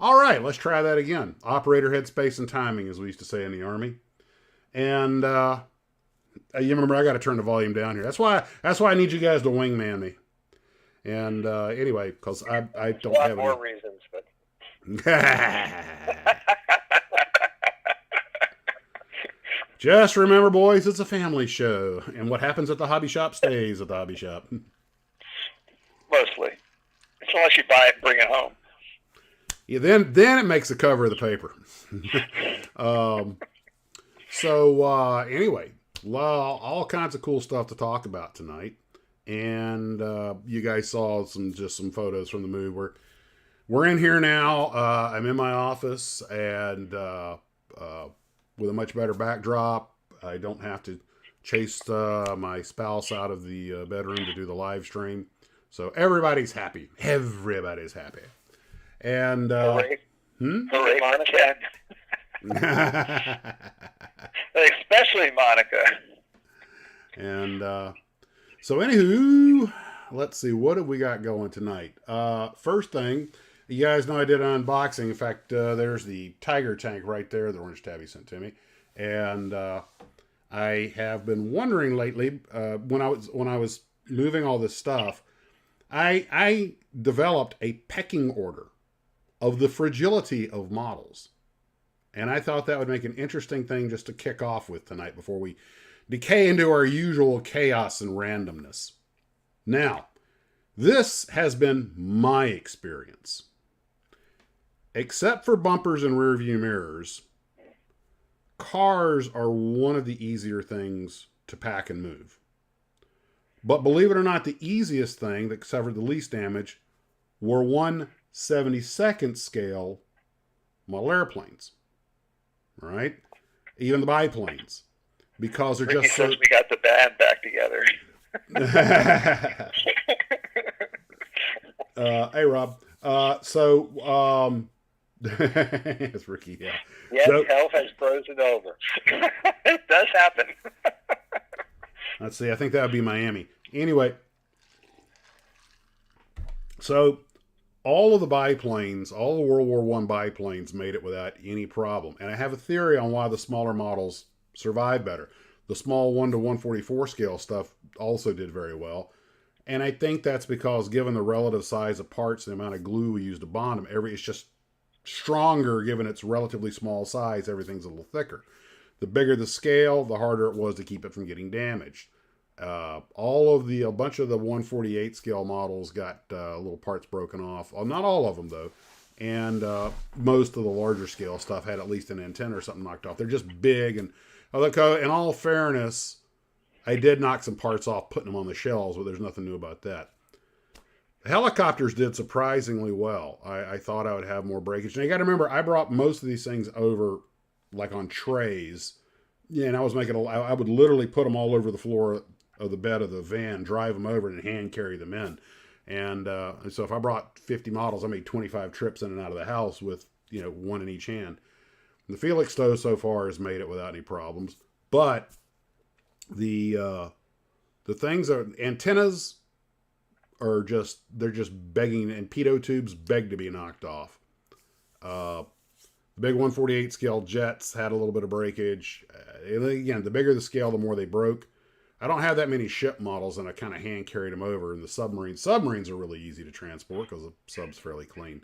All right, let's try that again. Operator headspace and timing, as we used to say in the Army. And you remember, I got to turn the volume down here. That's why I need you guys to wingman me. And anyway, because I don't a lot have more any... reasons, but Just remember, boys, it's a family show, and what happens at the hobby shop stays at the hobby shop. mostly, unless you buy it and bring it home. Yeah, then it makes the cover of the paper. Anyway, all kinds of cool stuff to talk about tonight, and you guys saw some photos from the move. We're in here now. I'm in my office, and with a much better backdrop. I don't have to chase my spouse out of the bedroom to do the live stream. So everybody's happy. Everybody's happy. And Hooray, Monica. Especially Monica. And so anywho, let's see, what have we got going tonight? First thing, you guys know I did an unboxing. In fact, there's the Tiger tank right there, the orange tabby sent to me. And I have been wondering lately, when I was moving all this stuff, I developed a pecking order of the fragility of models. And I thought that would make an interesting thing just to kick off with tonight before we decay into our usual chaos and randomness. Now, this has been my experience. Except for bumpers and rear view mirrors, cars are one of the easier things to pack and move. But believe it or not, the easiest thing that suffered the least damage were 1/72nd scale model airplanes. All right? Even the biplanes. Because they're Ricky just so... says we got the band back together. Hey, Rob. It's Ricky, yeah. Yes, So, health has frozen over. It does happen. let's see, I think that would be Miami. Anyway, so all of the biplanes, all the World War I biplanes made it without any problem. And I have a theory on why the smaller models survive better. The small 1 to 144 scale stuff also did very well. And I think that's because given the relative size of parts, the amount of glue we use to bond them, it's just stronger given its relatively small size. Everything's a little thicker. The bigger the scale, the harder it was to keep it from getting damaged. A bunch of the 148 scale models got little parts broken off. Well, not all of them though. And most of the larger scale stuff had at least an antenna or something knocked off. They're just big. And in all fairness, I did knock some parts off putting them on the shelves, but there's nothing new about that. The helicopters did surprisingly well. I thought I would have more breakage. And you got to remember, I brought most of these things over like on trays. Yeah, and I would literally put them all over the floor of the bed of the van, drive them over and hand carry them in. And so if I brought 50 models, I made 25 trips in and out of the house with, one in each hand. The Felix stove so far has made it without any problems. But the things are, antennas are they're just begging, and pitot tubes beg to be knocked off. The big 148 scale jets had a little bit of breakage. Again, the bigger the scale, the more they broke. I don't have that many ship models, and I kind of hand carried them over. And the submarines are really easy to transport because the sub's fairly clean.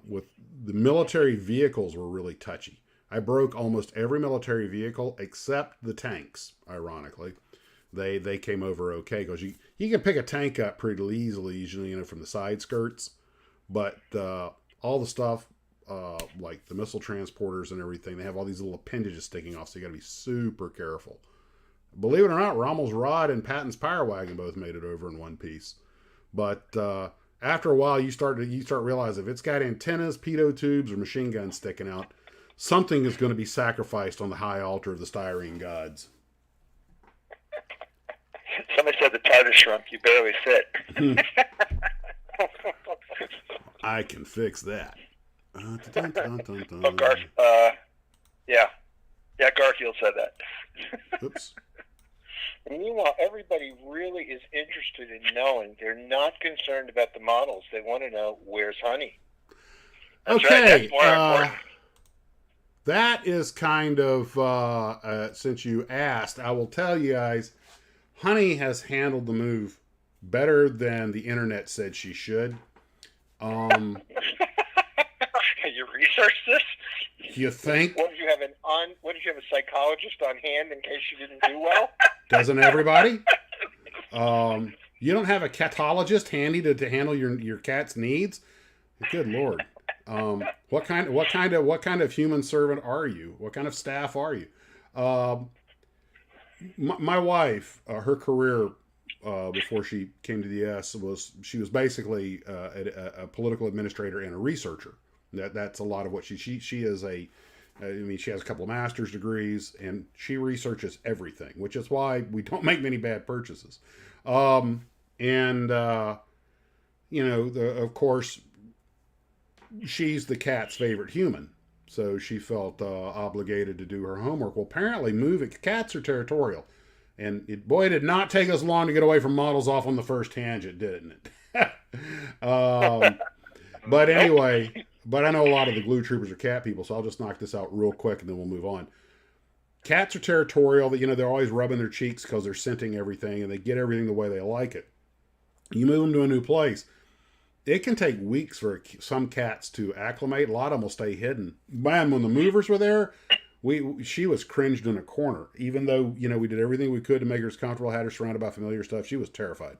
With the military vehicles were really touchy. I broke almost every military vehicle except the tanks. Ironically, they came over okay because you can pick a tank up pretty easily, usually from the side skirts. But all the stuff like the missile transporters and everything, they have all these little appendages sticking off, so you got to be super careful. Believe it or not, Rommel's Rod and Patton's Power Wagon both made it over in one piece. But after a while, you start realizing if it's got antennas, pitot tubes, or machine guns sticking out, something is going to be sacrificed on the high altar of the styrene gods. Somebody said the tartar shrunk. You barely fit. I can fix that. Yeah, Garfield said that. Oops. And meanwhile, everybody really is interested in knowing. They're not concerned about the models. They want to know, where's honey? That's Okay. right. That's more important. That is kind of, since you asked, I will tell you guys, Honey has handled the move better than the internet said she should. You researched this? You think? What did you have a psychologist on hand in case you didn't do well? Doesn't everybody? You don't have a catologist handy to handle your cat's needs? Good Lord. What kind of human servant are you? What kind of staff are you? My wife, her career before she came to the U.S. she was basically a political administrator and a researcher. That's a lot of what she is she has a couple of master's degrees and she researches everything, which is why we don't make many bad purchases. Of course, she's the cat's favorite human. So she felt obligated to do her homework. Well, apparently cats are territorial. And it did not take us long to get away from models off on the first tangent, didn't it? But anyway, I know a lot of the glue troopers are cat people, so I'll just knock this out real quick and then we'll move on. Cats are territorial. They're always rubbing their cheeks because they're scenting everything and they get everything the way they like it. You move them to a new place. It can take weeks for some cats to acclimate. A lot of them will stay hidden. Man, when the movers were there, she was cringed in a corner. Even though, we did everything we could to make her as comfortable, had her surrounded by familiar stuff, she was terrified.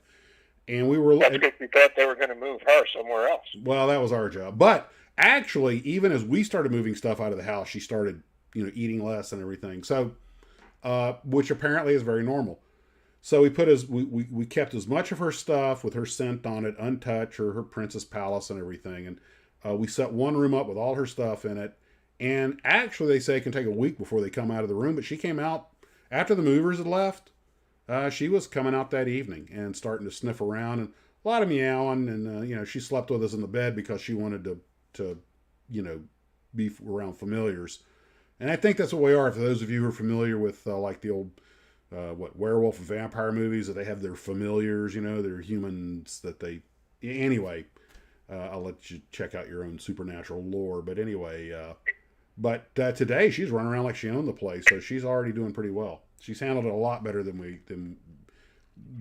And we were... That's because we thought they were going to move her somewhere else. Well, that was our job. But actually, even as we started moving stuff out of the house, she started, eating less and everything. So, which apparently is very normal. So we kept as much of her stuff with her scent on it, untouched, or her princess palace and everything. And we set one room up with all her stuff in it. And actually, they say it can take a week before they come out of the room. But she came out after the movers had left. She was coming out that evening and starting to sniff around and a lot of meowing. And, she slept with us in the bed because she wanted to be around familiars. And I think that's what we are. For those of you who are familiar with like the old... werewolf and vampire movies, that they have their familiars, their humans that they... Anyway, I'll let you check out your own supernatural lore. But anyway, today she's running around like she owned the place, so she's already doing pretty well. She's handled it a lot better than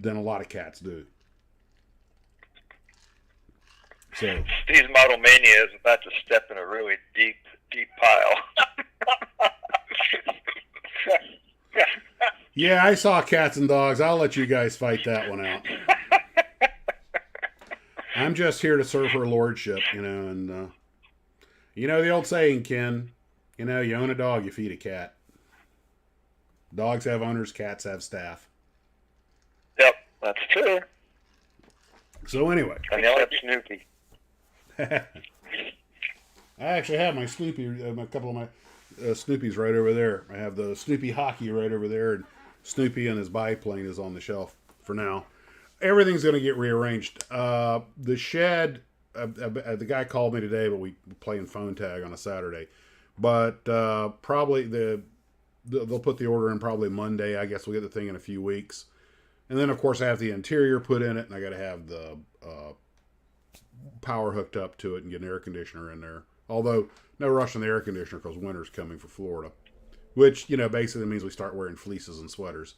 a lot of cats do. So Steve's Model Mania is about to step in a really deep pile. yeah, I saw Cats and Dogs. I'll let you guys fight that one out. I'm just here to serve her lordship, and the old saying, Ken, you own a dog, you feed a cat. Dogs have owners, cats have staff. Yep, that's true. So anyway. Except Snoopy. I actually have my Snoopy, a couple of my Snoopies right over there. I have the Snoopy hockey right over there, and Snoopy and his biplane is on the shelf for now. Everything's going to get rearranged. The shed, the guy called me today, but we were playing phone tag on a Saturday. But probably they'll put the order in probably Monday. I guess we'll get the thing in a few weeks. And then, of course, I have the interior put in it, and I got to have the power hooked up to it and get an air conditioner in there. Although, no rush on the air conditioner because winter's coming for Florida. Which, basically means we start wearing fleeces and sweaters.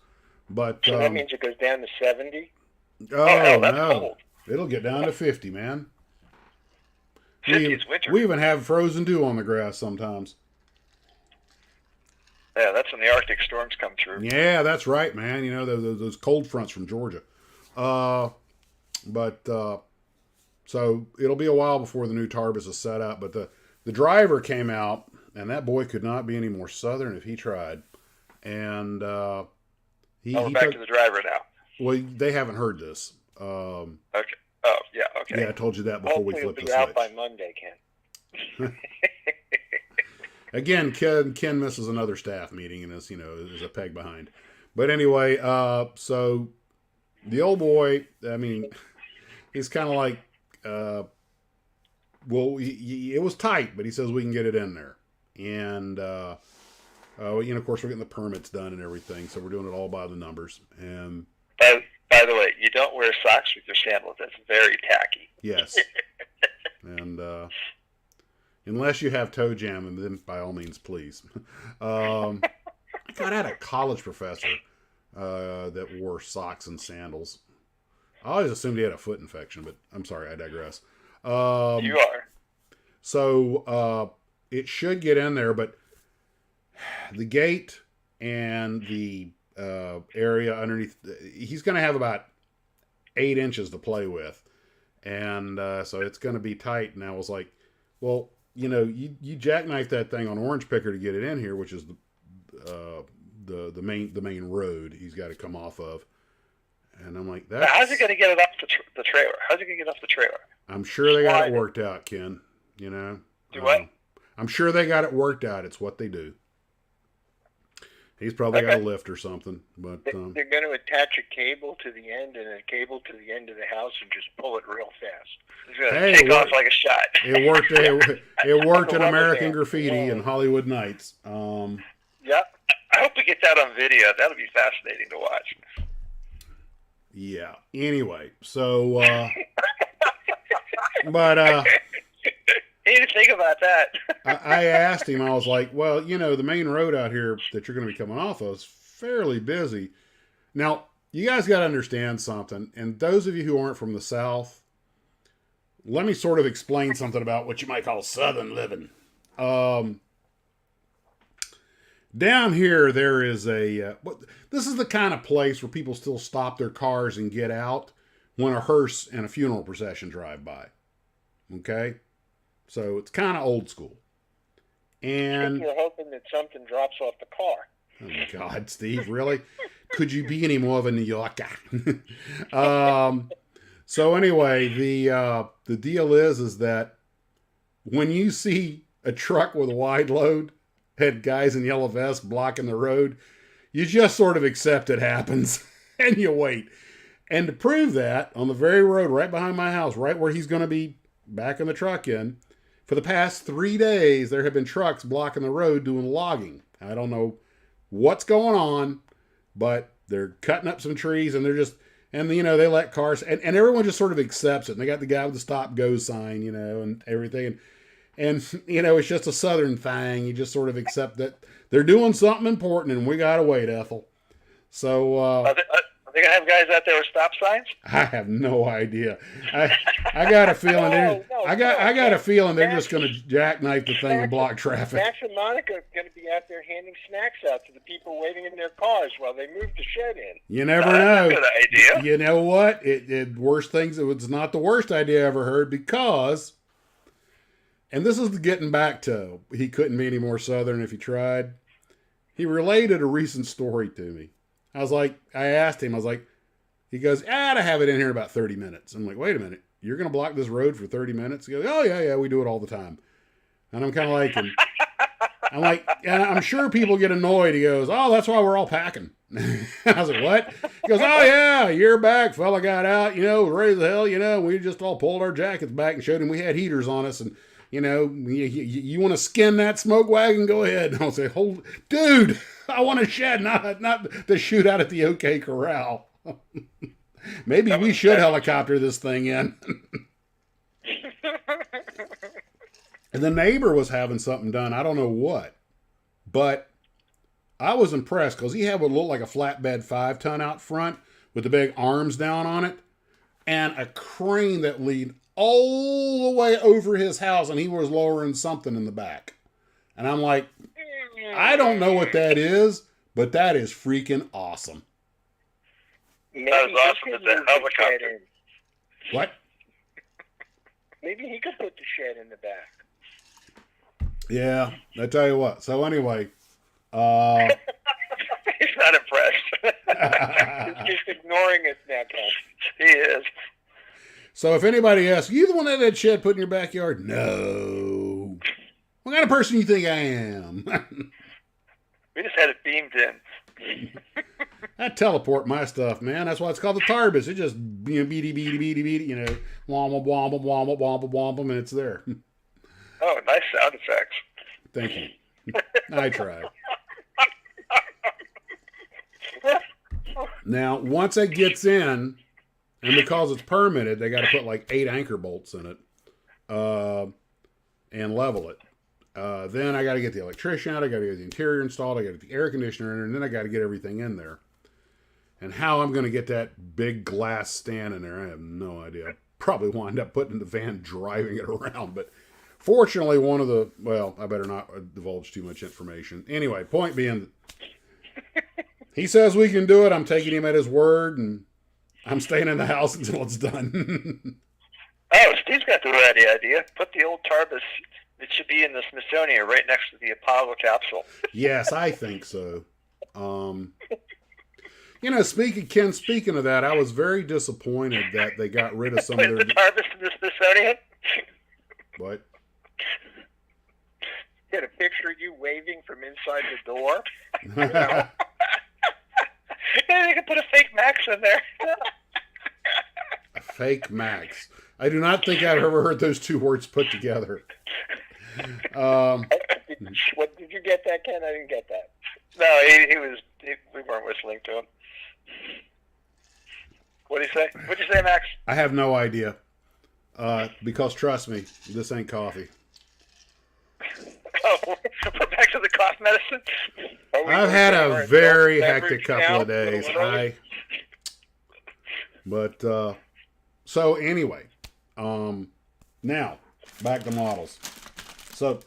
But so that means it goes down to 70? Oh, that's no. cold. It'll get down to 50, man. 50 is winter. We even have frozen dew on the grass sometimes. Yeah, that's when the Arctic storms come through. Yeah, that's right, man. Those cold fronts from Georgia. So it'll be a while before the new Tarbus is set up. But the driver came out, and that boy could not be any more southern if he tried. And we're back to the driver now. Well, they haven't heard this. Okay. Oh, yeah, okay. Yeah, I told you that before we flipped the switch. Hopefully it'll be out by Monday, Ken. Again, Ken misses another staff meeting and is a peg behind. But anyway, so the old boy, he's kind of like, it was tight, but he says we can get it in there. And, of course, we're getting the permits done and everything, so we're doing it all by the numbers. And by the way, you don't wear socks with your sandals. That's very tacky. Yes. And, Unless you have toe jam, and then by all means, please. I had a college professor that wore socks and sandals. I always assumed he had a foot infection, but I'm sorry, I digress. You are. So it should get in there, but the gate and the area underneath, he's going to have about 8 inches to play with. And so it's going to be tight. And I was like, well, you jackknife that thing on Orange Picker to get it in here, which is the main road he's got to come off of. And I'm like, now, how's he going to get it off the trailer? How's he going to get off the trailer? I'm sure they got it worked out, Ken. Do what? I'm sure they got it worked out. It's what they do. He's probably got a lift or something. But they're going to attach a cable to the end and a cable to the end of the house and just pull it real fast. It's going to take off like a shot. It worked. It worked in American Graffiti and Hollywood Nights. Yeah, I hope we get that on video. That'll be fascinating to watch. Yeah. Anyway, so but you need to think about that. I asked him. I was like, well, the main road out here that you're going to be coming off of is fairly busy. Now, you guys got to understand something, and those of you who aren't from the South, let me sort of explain something about what you might call Southern living. Down here, there is this is the kind of place where people still stop their cars and get out when a hearse and a funeral procession drive by. Okay? So it's kind of old school. And you're hoping that something drops off the car. Oh, God, Steve, really? Could you be any more of a New Yorker? So anyway, the deal is that when you see a truck with a wide load, had guys in yellow vests blocking the road, you just sort of accept it happens and you wait. And to prove that, on the very road right behind my house, right where he's going to be backing the truck in, for the past 3 days, there have been trucks blocking the road doing logging. I don't know what's going on, but they're cutting up some trees and they're just, and they let cars, and everyone just sort of accepts it. And they got the guy with the stop go sign, and everything. And it's just a Southern thing. You just sort of accept that they're doing something important and we got to wait, Ethel. So, are they going to have guys out there with stop signs? I have no idea. I got a feeling I got a feeling they're just going to jackknife the thing and block traffic. Max and Monica are going to be out there handing snacks out to the people waiting in their cars while they move the shed in. You never know. That's a good idea. You know what? It worst things. It was not the worst idea I ever heard because, and this is getting back to he couldn't be any more Southern if he tried. He related a recent story to me. I asked him, he goes, I'd have it in here in about 30 minutes. I'm like, wait a minute, you're going to block this road for 30 minutes? He goes, oh, yeah, we do it all the time. And I'm kind of like, and I'm sure people get annoyed. He goes, oh, that's why we're all packing. I was like, what? He goes, oh, yeah, a year back, fella got out, ready as hell, we just all pulled our jackets back and showed him we had heaters on us. And, you want to skin that smoke wagon? Go ahead. And I'll say, dude, I want a shed, not the shootout at the OK Corral. Maybe we should helicopter this thing in. And the neighbor was having something done. I don't know what. But I was impressed because he had what looked like a flatbed 5-ton out front with the big arms down on it and a crane that leaned all the way over his house, and he was lowering something in the back. And I'm like, I don't know what that is, but that is freaking awesome. Maybe that was awesome with the helicopter. What? Maybe he could put the shed in the back. Yeah, I tell you what. So anyway, he's not impressed. He's just ignoring it now, Ken. He is. So if anybody asks, you the one that had that shed put in your backyard? No. What kind of person do you think I am? We just had it beamed in. I teleport my stuff, man. That's why it's called the Tarbus. It just beady, womp, womp, womp, womp, womp, and it's there. Oh, nice sound effects. Thank you. I try. Now, once it gets in, and because it's permitted, they got to put like 8 anchor bolts in it. and level it. Then I got to get the electrician out. I got to get the interior installed. I got to get the air conditioner in there, and then I got to get everything in there. And how I'm going to get that big glass stand in there, I have no idea. I'll probably wind up putting in the van, driving it around. But fortunately, I better not divulge too much information. Anyway, point being, he says we can do it. I'm taking him at his word, and I'm staying in the house until it's done. Oh, Steve's got the right idea. Put the old TARDIS. It should be in the Smithsonian right next to the Apollo capsule. Yes, I think so. Speaking of that, I was very disappointed that they got rid of some of their... the TARDIS in the Smithsonian? What? Get a picture of you waving from inside the door. Yeah, they could put a fake Max in there. A fake Max. I do not think I've ever heard those two words put together. What did you get that, Ken? I didn't get that. No, we weren't whistling to him. What did he say? What did you say, Max? I have no idea. Because trust me, this ain't coffee. Oh, we're back to the cough medicine. I've had a very hectic couple of days. So anyway, now back to models. So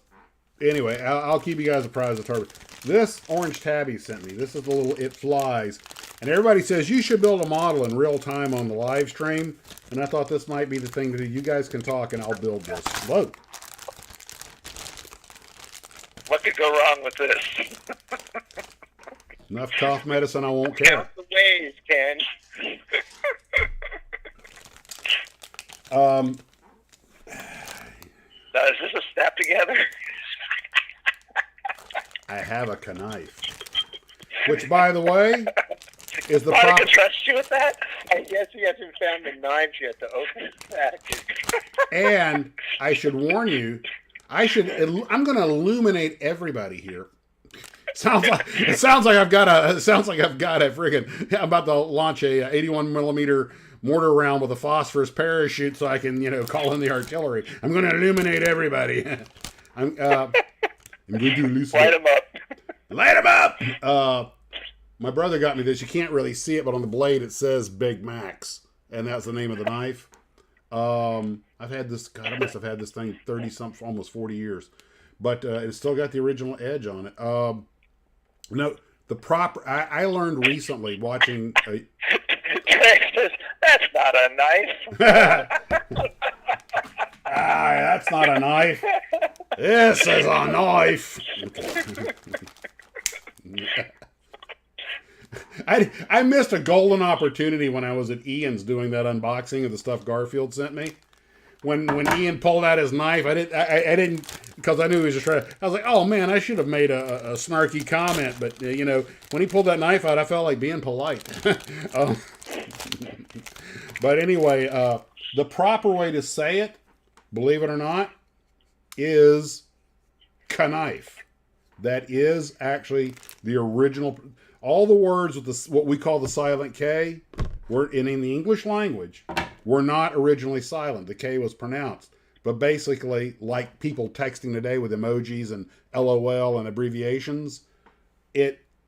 anyway, I'll keep you guys apprised of Target. This orange tab he sent me. This is the little It Flies, and everybody says you should build a model in real time on the live stream. And I thought this might be the thing to do. You guys can talk, and I'll build this. Whoa. What could go wrong with this? Enough cough medicine, I won't care. Count the ways, Ken. Now, is this a snap together? I have a knife, which, by the way, is the I can trust you with that. I guess he hasn't found the knives yet to open the package. And I should warn you, I'm going to illuminate everybody here. It sounds like I've got a friggin', I'm about to launch a 81 millimeter mortar round with a phosphorus parachute so I can, call in the artillery. I'm going to illuminate everybody. I'm going to do loose. Light them up. Light them up. My brother got me this. You can't really see it, but on the blade it says Big Max, and that's the name of the knife. I've had this, God, I must have had this thing 30-something, almost 40 years. But it's still got the original edge on it. No, I learned recently watching... Trey says, that's not a knife. That's not a knife. This is a knife. I missed a golden opportunity when I was at Ian's doing that unboxing of the stuff Garfield sent me. When Ian pulled out his knife, I didn't because I knew he was just trying. I was like, oh man, I should have made a snarky comment, but when he pulled that knife out, I felt like being polite. But anyway, the proper way to say it, believe it or not, is knife. That is actually the original. All the words with what we call the silent K were in the English language were not originally silent. The K was pronounced. But basically, like people texting today with emojis and LOL and abbreviations,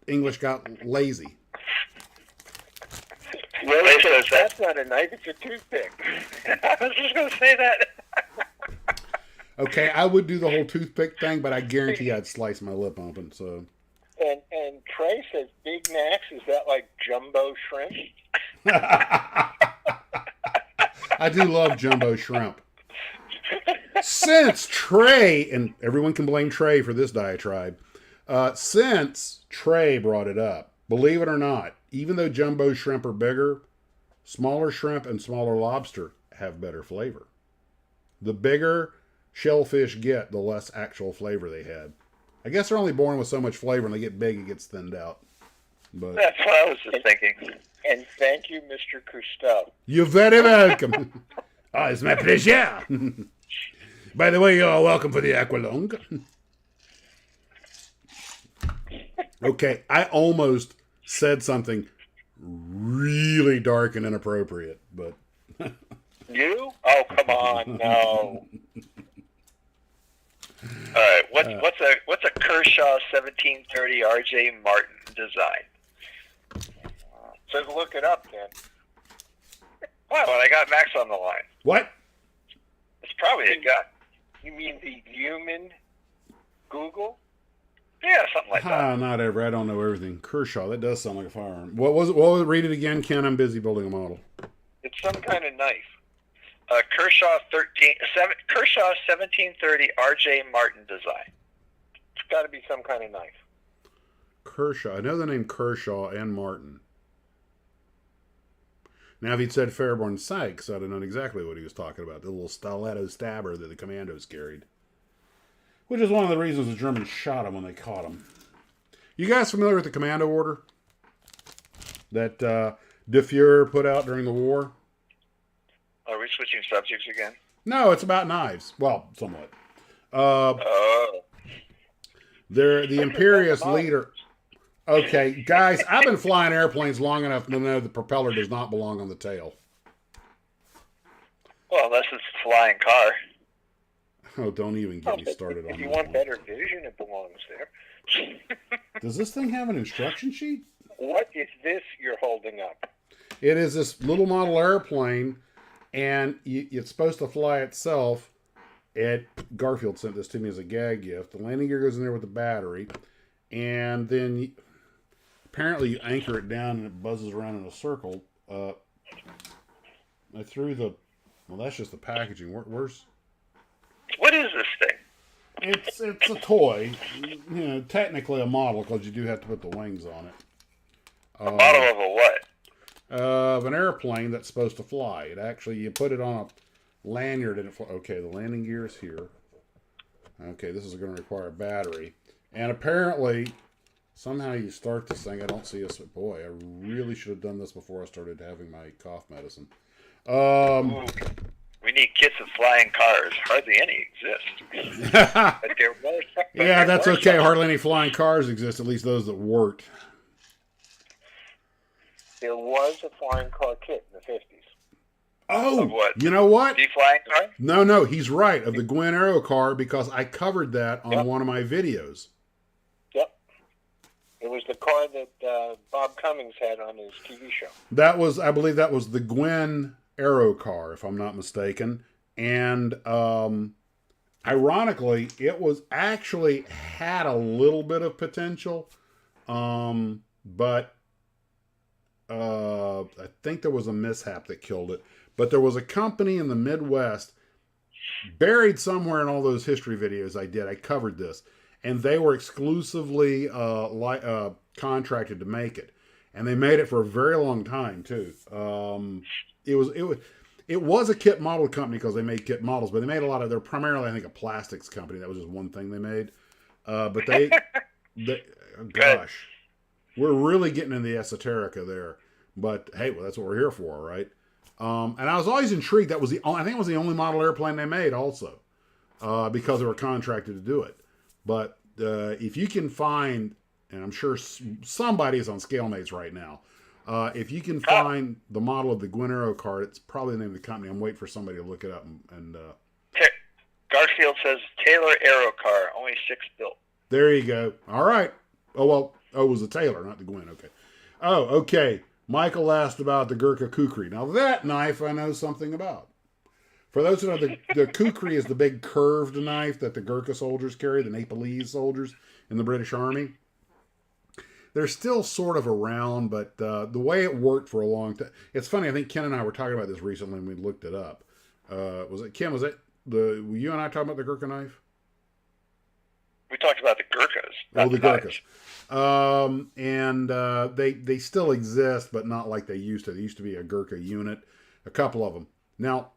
English got lazy. Really says that's not a knife, it's a toothpick. I was just going to say that. Okay, I would do the whole toothpick thing, but I guarantee I'd slice my lip open. So. And Trey says Big Max, is that like jumbo shrimp? I do love jumbo shrimp. Since Trey, and everyone can blame Trey for this diatribe, since Trey brought it up, believe it or not, even though jumbo shrimp are bigger, smaller shrimp and smaller lobster have better flavor. The bigger shellfish get, the less actual flavor they had. I guess they're only born with so much flavor, and they get big, it gets thinned out. But that's what I was just thinking. And thank you, Mr. Cousteau. You're very welcome. Oh, it's my pleasure. By the way, you're welcome for the aqualung. Okay, I almost said something really dark and inappropriate, but... You? Oh, come on, no. All right, what's a Kershaw 1730 R.J. Martin design? So look it up, then. Wow, well, I got Max on the line. What? It's probably a guy. You mean the human Google? Yeah, something like that. Not ever. I don't know everything. Kershaw. That does sound like a firearm. What was it? What was it? Read it again, Ken. I'm busy building a model. It's some kind of knife. Kershaw 1730 R.J. Martin design. It's got to be some kind of knife. Kershaw. I know the name Kershaw and Martin. Now, if he'd said Fairborn Sykes, I'd have known exactly what he was talking about. The little stiletto stabber that the commandos carried. Which is one of the reasons the Germans shot him when they caught him. You guys familiar with the commando order that De Fuhrer put out during the war? Are we switching subjects again? No, it's about knives. Well, somewhat. Oh. They're the imperious leader. Okay, guys, I've been flying airplanes long enough to know the propeller does not belong on the tail. Well, unless it's a flying car. Oh, don't even get me started on If you that want one. better vision, it belongs there. Does this thing have an instruction sheet? What is this you're holding up? It is this little model airplane, and it's supposed to fly itself. Garfield sent this to me as a gag gift. The landing gear goes in there with the battery, and then apparently you anchor it down and it buzzes around in a circle. I threw the... Well, that's just the packaging. Where's... What is this thing? It's a toy. You know, technically a model because you do have to put the wings on it. A model of a what? Of an airplane that's supposed to fly. It actually, you put it on a lanyard and it flies. Okay, the landing gear is here. Okay, this is going to require a battery. And apparently, somehow you start this thing. I don't see us. Boy, I really should have done this before I started having my cough medicine. We need kits of flying cars. Hardly any exist. But there was. Yeah, that's okay. Hardly any flying cars exist, at least those that worked. There was a flying car kit in the 50s. Oh, Of what? you know what? The flying car? No, he's right. Of the Gwen Arrow car, because I covered that on one of my videos. Yep. It was the car that Bob Cummings had on his TV show. That was, I believe that was the Gwen Arrow car, if I'm not mistaken. And ironically, it was actually had a little bit of potential. But I think there was a mishap that killed it. But there was a company in the Midwest, buried somewhere in all those history videos I did. I covered this. And they were exclusively contracted to make it. And they made it for a very long time, too. It was a kit model company because they made kit models, but they made a lot of, they're primarily, I think, a plastics company. That was just one thing they made. But they gosh, we're really getting in the esoterica there. But hey, well, that's what we're here for, right? And I was always intrigued. That was I think it was the only model airplane they made also, because they were contracted to do it. But if you can find, and I'm sure somebody is on ScaleMates right now, if you can find the model of the Gwen Arrow car, it's probably the name of the company. I'm waiting for somebody to look it up. And Garfield says Taylor Aero car, only 6 built. There you go. All right. Oh, well, it was the Taylor, not the Gwen. Okay. Oh, okay. Michael asked about the Gurkha kukri. Now, that knife I know something about. For those who know, the kukri is the big curved knife that the Gurkha soldiers carry, the Nepalese soldiers in the British Army. They're still sort of around, but the way it worked for a long time. It's funny, I think Ken and I were talking about this recently and we looked it up. Was it, Ken, were you and I talking about the Gurkha knife? We talked about the Gurkhas. Oh, the Gurkhas. They still exist, but not like they used to. There used to be a Gurkha unit, a couple of them. Now,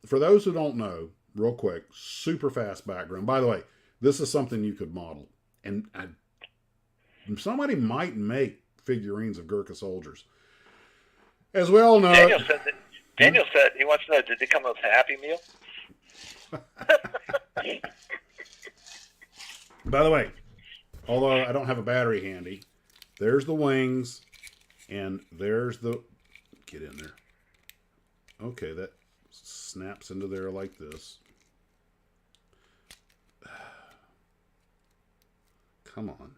for those who don't know, real quick, super fast background. By the way, this is something you could model. And somebody might make figurines of Gurkha soldiers. As we all know... Daniel said he wants to know, did they come with a Happy Meal? By the way, although I don't have a battery handy, there's the wings, and there's the... Get in there. Okay, that snaps into there like this. come on.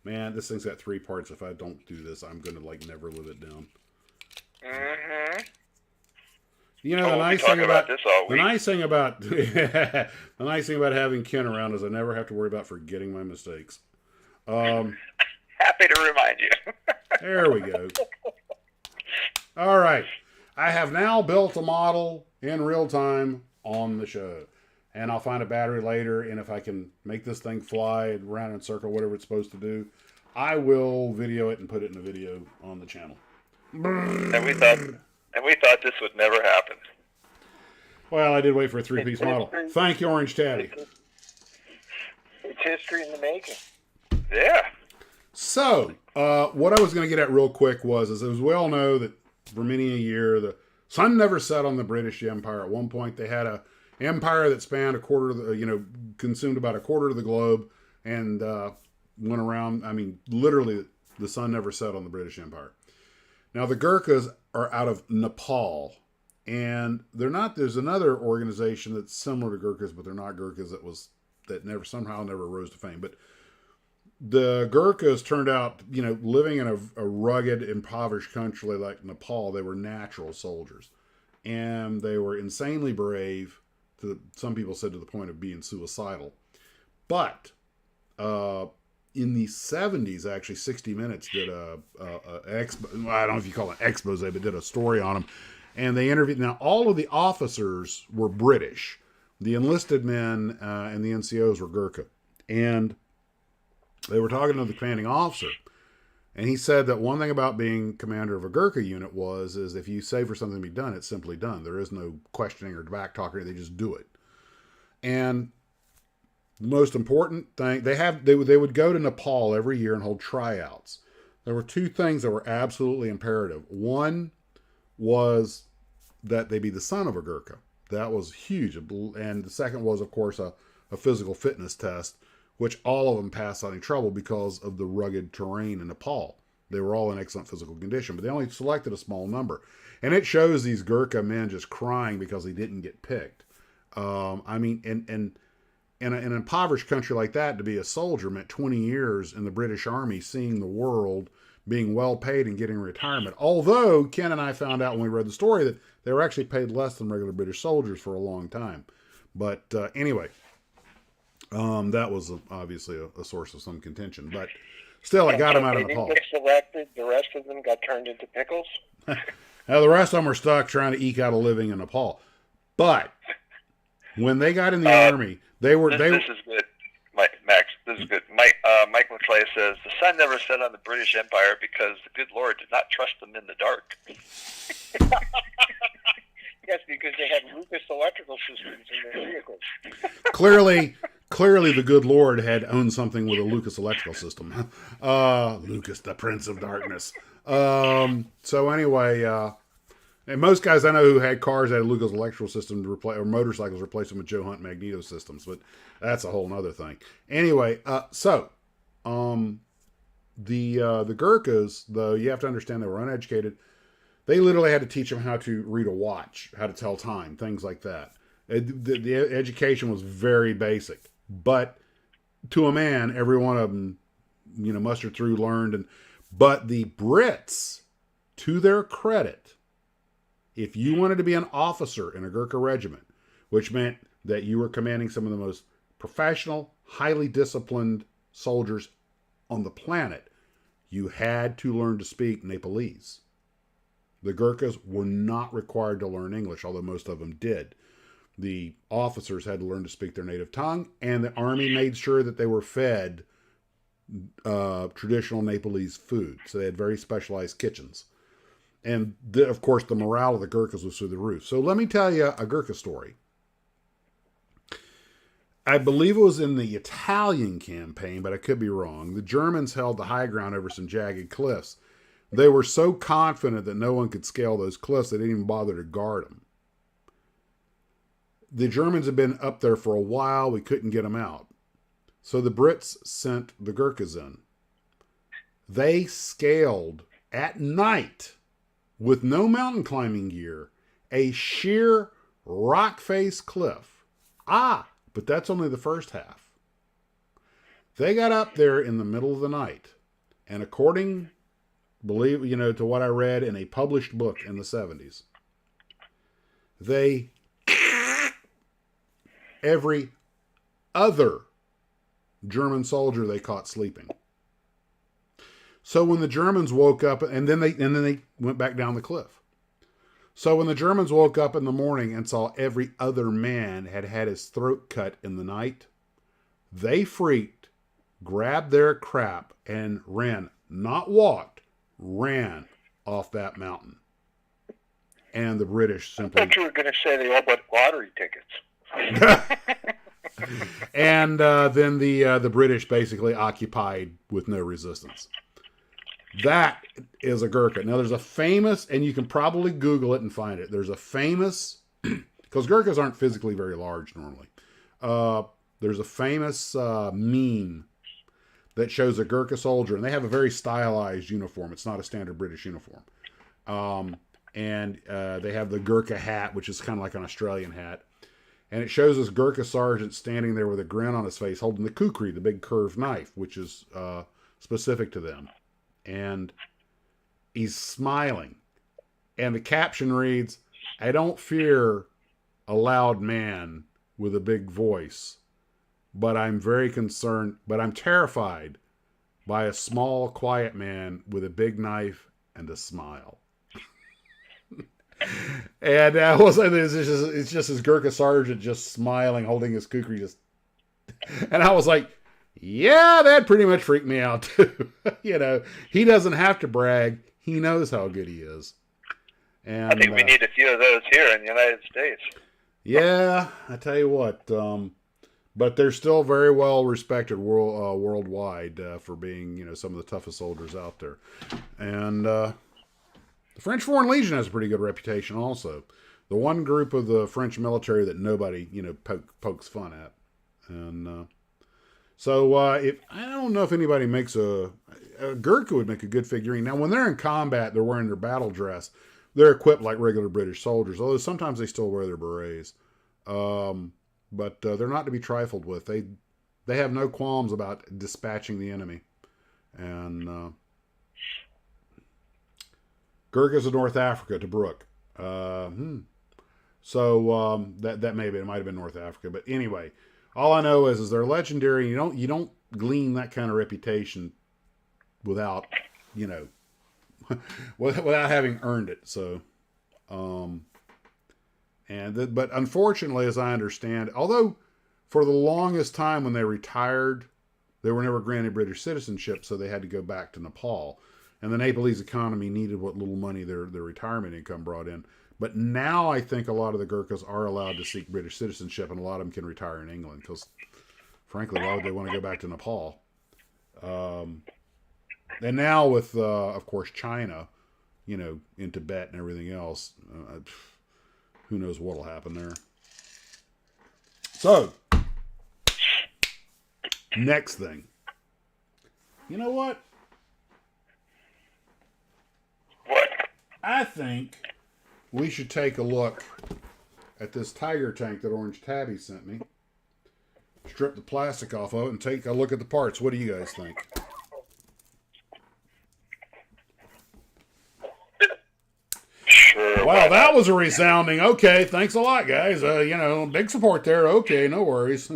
Man, this thing's got 3 parts. If I don't do this, I'm going to, like, never live it down. Mm-hmm. You know, the we'll nice be thing talking about this all the week. nice thing about the nice thing about having Ken around is I never have to worry about forgetting my mistakes. Happy to remind you. There we go. All right. I have now built a model in real time on the show. And I'll find a battery later, and if I can make this thing fly around in a circle, whatever it's supposed to do, I will video it and put it in a video on the channel. And we thought this would never happen. Well, I did wait for a 3-piece model. Thank you, Orange Tabby. It's history in the making. Yeah. So, what I was going to get at real quick was, as we all know that for many a year, the sun never set on the British Empire. At one point, they had a empire that spanned a quarter of the, consumed about a quarter of the globe, and went around. I mean, literally, the sun never set on the British Empire. Now, the Gurkhas are out of Nepal, and they're not. There's another organization that's similar to Gurkhas, but they're not Gurkhas. That somehow never rose to fame. But the Gurkhas turned out, living in a rugged, impoverished country like Nepal, they were natural soldiers, and they were insanely brave. Some people said to the point of being suicidal. But in the 70s, actually, 60 Minutes did I don't know if you call it an expose, but did a story on them. And they interviewed, now all of the officers were British. The enlisted men and the NCOs were Gurkha. And they were talking to the commanding officer. And he said that one thing about being commander of a Gurkha unit is if you say for something to be done, it's simply done. There is no questioning or back talking. They just do it. And the most important thing, they would go to Nepal every year and hold tryouts. There were 2 things that were absolutely imperative. One was that they be the son of a Gurkha. That was huge. And the second was, of course, a physical fitness test, which all of them passed without any trouble because of the rugged terrain in Nepal. They were all in excellent physical condition, but they only selected a small number. And it shows these Gurkha men just crying because they didn't get picked. I mean, in an impoverished country like that, to be a soldier meant 20 years in the British Army, seeing the world, being well paid, and getting retirement. Although, Ken and I found out when we read the story that they were actually paid less than regular British soldiers for a long time. But anyway, that was obviously a source of some contention. But still, it got them out of Nepal. They didn't get selected. The rest of them got turned into pickles. Now, the rest of them were stuck trying to eke out a living in Nepal. But when they got in the army, this is good, Max. This is good. Mike McClay says the sun never set on the British Empire because the good Lord did not trust them in the dark. Yes, because they had Lucas electrical systems in their vehicles. Clearly, the good Lord had owned something with a Lucas electrical system. Lucas, the Prince of Darkness. So anyway, and most guys I know who had cars that had a Lucas electrical system to replace, or motorcycles, replace them with Joe Hunt magneto systems. But that's a whole nother thing. Anyway, the Gurkhas, though, you have to understand they were uneducated. They literally had to teach them how to read a watch, how to tell time, things like that. The education was very basic. But to a man, every one of them, mustered through, learned. But the Brits, to their credit, if you wanted to be an officer in a Gurkha regiment, which meant that you were commanding some of the most professional, highly disciplined soldiers on the planet, you had to learn to speak Nepalese. The Gurkhas were not required to learn English, although most of them did. The officers had to learn to speak their native tongue, and the army made sure that they were fed traditional Nepalese food. So they had very specialized kitchens. And, of course, the morale of the Gurkhas was through the roof. So let me tell you a Gurkha story. I believe it was in the Italian campaign, but I could be wrong. The Germans held the high ground over some jagged cliffs. They were so confident that no one could scale those cliffs, they didn't even bother to guard them. The Germans had been up there for a while. We couldn't get them out. So the Brits sent the Gurkhas in. They scaled at night, with no mountain climbing gear, a sheer rock face cliff. But that's only the first half. They got up there in the middle of the night, and according, to what I read in a published book in the 70s, every other German soldier they caught sleeping. So when the Germans woke up, and then they went back down the cliff. So when the Germans woke up in the morning and saw every other man had had his throat cut in the night, they freaked, grabbed their crap, and ran. Not walked, ran off that mountain. And the British simply... I thought you were going to say they all bought lottery tickets. And then the British basically occupied with no resistance. That is a Gurkha. Now there's a famous, and you can probably Google it and find it. There's a famous, because Gurkhas aren't physically very large normally. There's a famous meme that shows a Gurkha soldier, and they have a very stylized uniform. It's not a standard British uniform. And they have the Gurkha hat, which is kind of like an Australian hat. And it shows this Gurkha sergeant standing there with a grin on his face, holding the kukri, the big curved knife, which is specific to them. And he's smiling. And the caption reads, "I don't fear a loud man with a big voice, but I'm terrified by a small, quiet man with a big knife and a smile." And it's just his Gurkha sergeant just smiling, holding his kukri, and I was like, yeah, that pretty much freaked me out too. He doesn't have to brag. He knows how good he is. And I think we need a few of those here in the United States. Yeah, I tell you what. But they're still very well respected worldwide for being, some of the toughest soldiers out there. And the French Foreign Legion has a pretty good reputation also. The one group of the French military that nobody, pokes fun at. And so I don't know if anybody makes a Gurkha would make a good figurine. Now, when they're in combat, they're wearing their battle dress. They're equipped like regular British soldiers, although sometimes they still wear their berets. But they're not to be trifled with. They have no qualms about dispatching the enemy. And Gurkhas of North Africa to Brooke. So that maybe it might have been North Africa, but anyway, all I know is they're legendary. You don't glean that kind of reputation without without having earned it. So, but unfortunately, as I understand, although for the longest time when they retired, they were never granted British citizenship, so they had to go back to Nepal. And the Nepalese economy needed what little money their retirement income brought in. But now I think a lot of the Gurkhas are allowed to seek British citizenship, and a lot of them can retire in England because, frankly, why would they want to go back to Nepal? And now with, of course, China, in Tibet and everything else, who knows what will happen there. So, next thing. You know what? I think we should take a look at this tiger tank that Orange Tabby sent me. Strip the plastic off of it and take a look at the parts. What do you guys think? Sure. Wow, that was a resounding okay. Thanks a lot, guys. Big support there. Okay, no worries.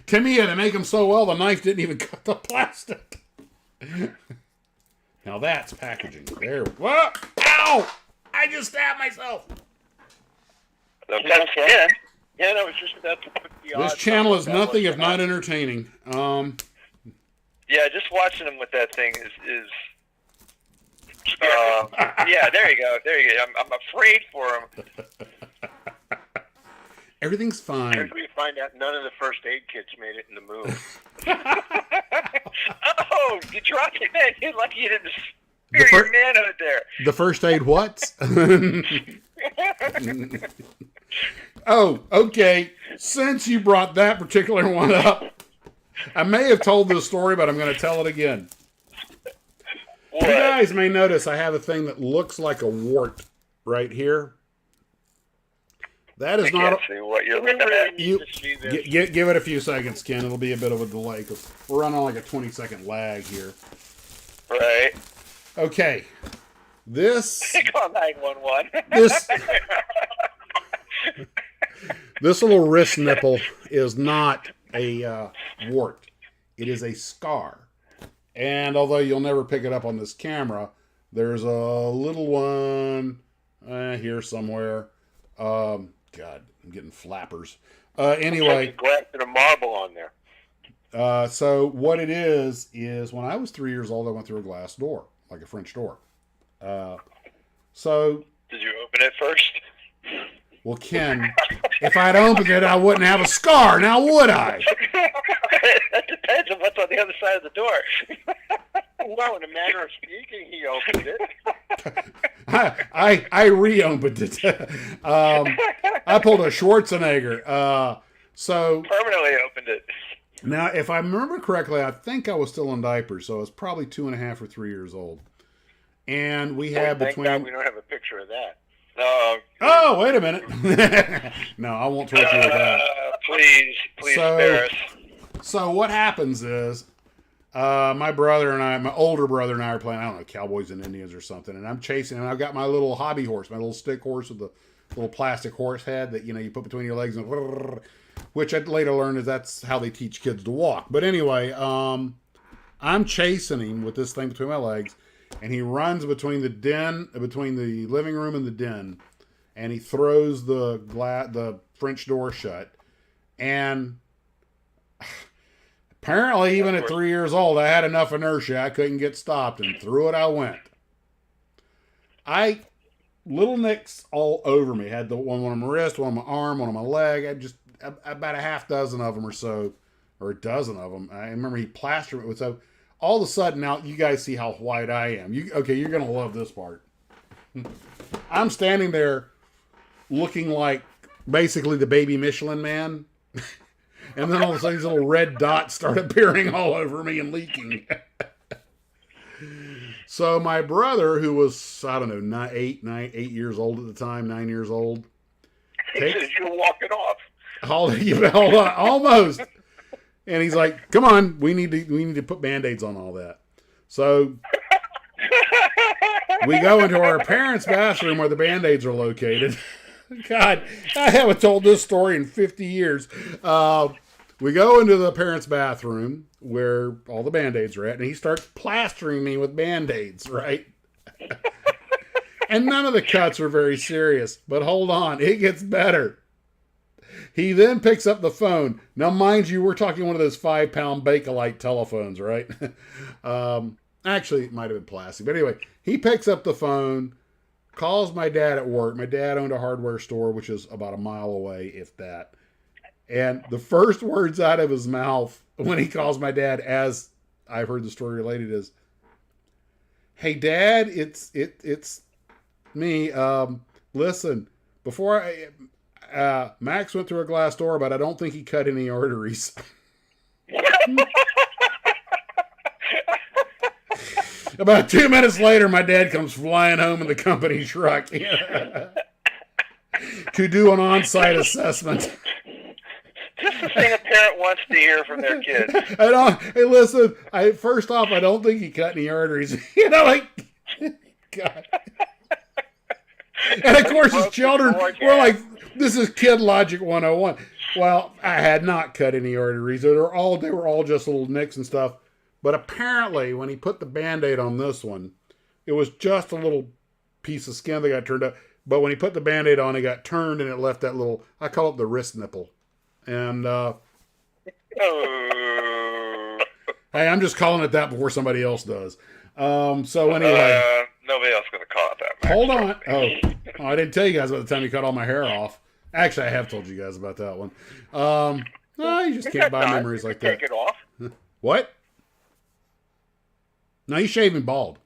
Timmy had to make them so well the knife didn't even cut the plastic. Now that's packaging. There. What? Ow! I just stabbed myself. That's it. Yeah, no, it's just about to put the This channel is nothing if not entertaining. Yeah, just watching him with that thing is yeah, there you go. I'm afraid for him. Everything's fine. After we find out none of the first aid kits made it in the move. Oh, you dropped it, man. You're lucky you didn't spear your manhood there. The first aid what? Oh, okay. Since you brought that particular one up, I may have told this story, but I'm going to tell it again. What? You guys may notice I have a thing that looks like a wart right here. That is I not. can't see what you're looking at. You give it a few seconds, Ken. It'll be a bit of a delay because we're running on like a 20-second lag here. Right. Okay. This Call 911. this little wrist nipple is not a wart. It is a scar. And although you'll never pick it up on this camera, there's a little one here somewhere. God, I'm getting flappers. Anyway. Glass and a marble on there. So what it is when I was 3 years old, I went through a glass door, like a French door. So. Did you open it first? Well, Ken, if I'd opened it, I wouldn't have a scar. Now, would I? That depends on what's on the other side of the door. Well, in a manner of speaking, he opened it. I reopened it. I pulled a Schwarzenegger. So Permanently opened it. now, if I remember correctly, I think I was still in diapers, so I was probably 2.5 or 3 years old. And we had Thank between. God we don't have a picture of that. Oh, wait a minute. No, I won't torture you with that. Please spare us. So what happens is, my older brother and I are playing, I don't know, Cowboys and Indians or something, and I'm chasing, and I've got my little hobby horse, my little stick horse with the little plastic horse head that, you put between your legs, and which I later learned is that's how they teach kids to walk. But anyway, I'm chasing him with this thing between my legs, and he runs between the living room and the den, and he throws the French door shut, and apparently even at 3 years old, I had enough inertia. I couldn't get stopped, and through it I went. Little nicks all over me. Had the one on my wrist, one on my arm, one on my leg. I just about a half dozen of them or so, or a dozen of them. I remember he plastered it with so. All of a sudden, now you guys see how white I am. You're going to love this part. I'm standing there looking like basically the baby Michelin man. And then all of a sudden, these little red dots start appearing all over me and leaking. So my brother, who was, I don't know, 8 years old at the time, 9 years old. You're walking off. Hold on, almost. And he's like, "Come on, we need to put Band-Aids on all that." So we go into our parents' bathroom where the Band-Aids are located. God, I haven't told this story in 50 years. We go into the parents' bathroom where all the Band-Aids are at, and he starts plastering me with Band-Aids, right? And none of the cuts are very serious. But hold on, it gets better. He then picks up the phone. Now, mind you, we're talking one of those 5-pound Bakelite telephones, right? Actually, it might have been plastic. But anyway, he picks up the phone, calls my dad at work. My dad owned a hardware store, which is about a mile away, if that. And the first words out of his mouth when he calls my dad, as I've heard the story related, is, "Hey, Dad, it's me. Listen, before Max went through a glass door, but I don't think he cut any arteries." About 2 minutes later, my dad comes flying home in the company truck to do an on-site assessment. Just the thing a parent wants to hear from their kid. Hey, listen. First off, I don't think he cut any arteries. God. And of course, his children were like, "This is kid logic 101." Well, I had not cut any arteries. They were all just little nicks and stuff. But apparently, when he put the Band-Aid on this one, it was just a little piece of skin that got turned up. But when he put the Band-Aid on, it got turned and it left that little, I call it the wrist nipple. And, hey, I'm just calling it that before somebody else does. So anyway. Nobody else is going to call it that. Max. Hold on. Oh, I didn't tell you guys about the time he cut all my hair off. Actually, I have told you guys about that one. No, you just can't buy memories like that. Take it off. What? No, he's shaving bald.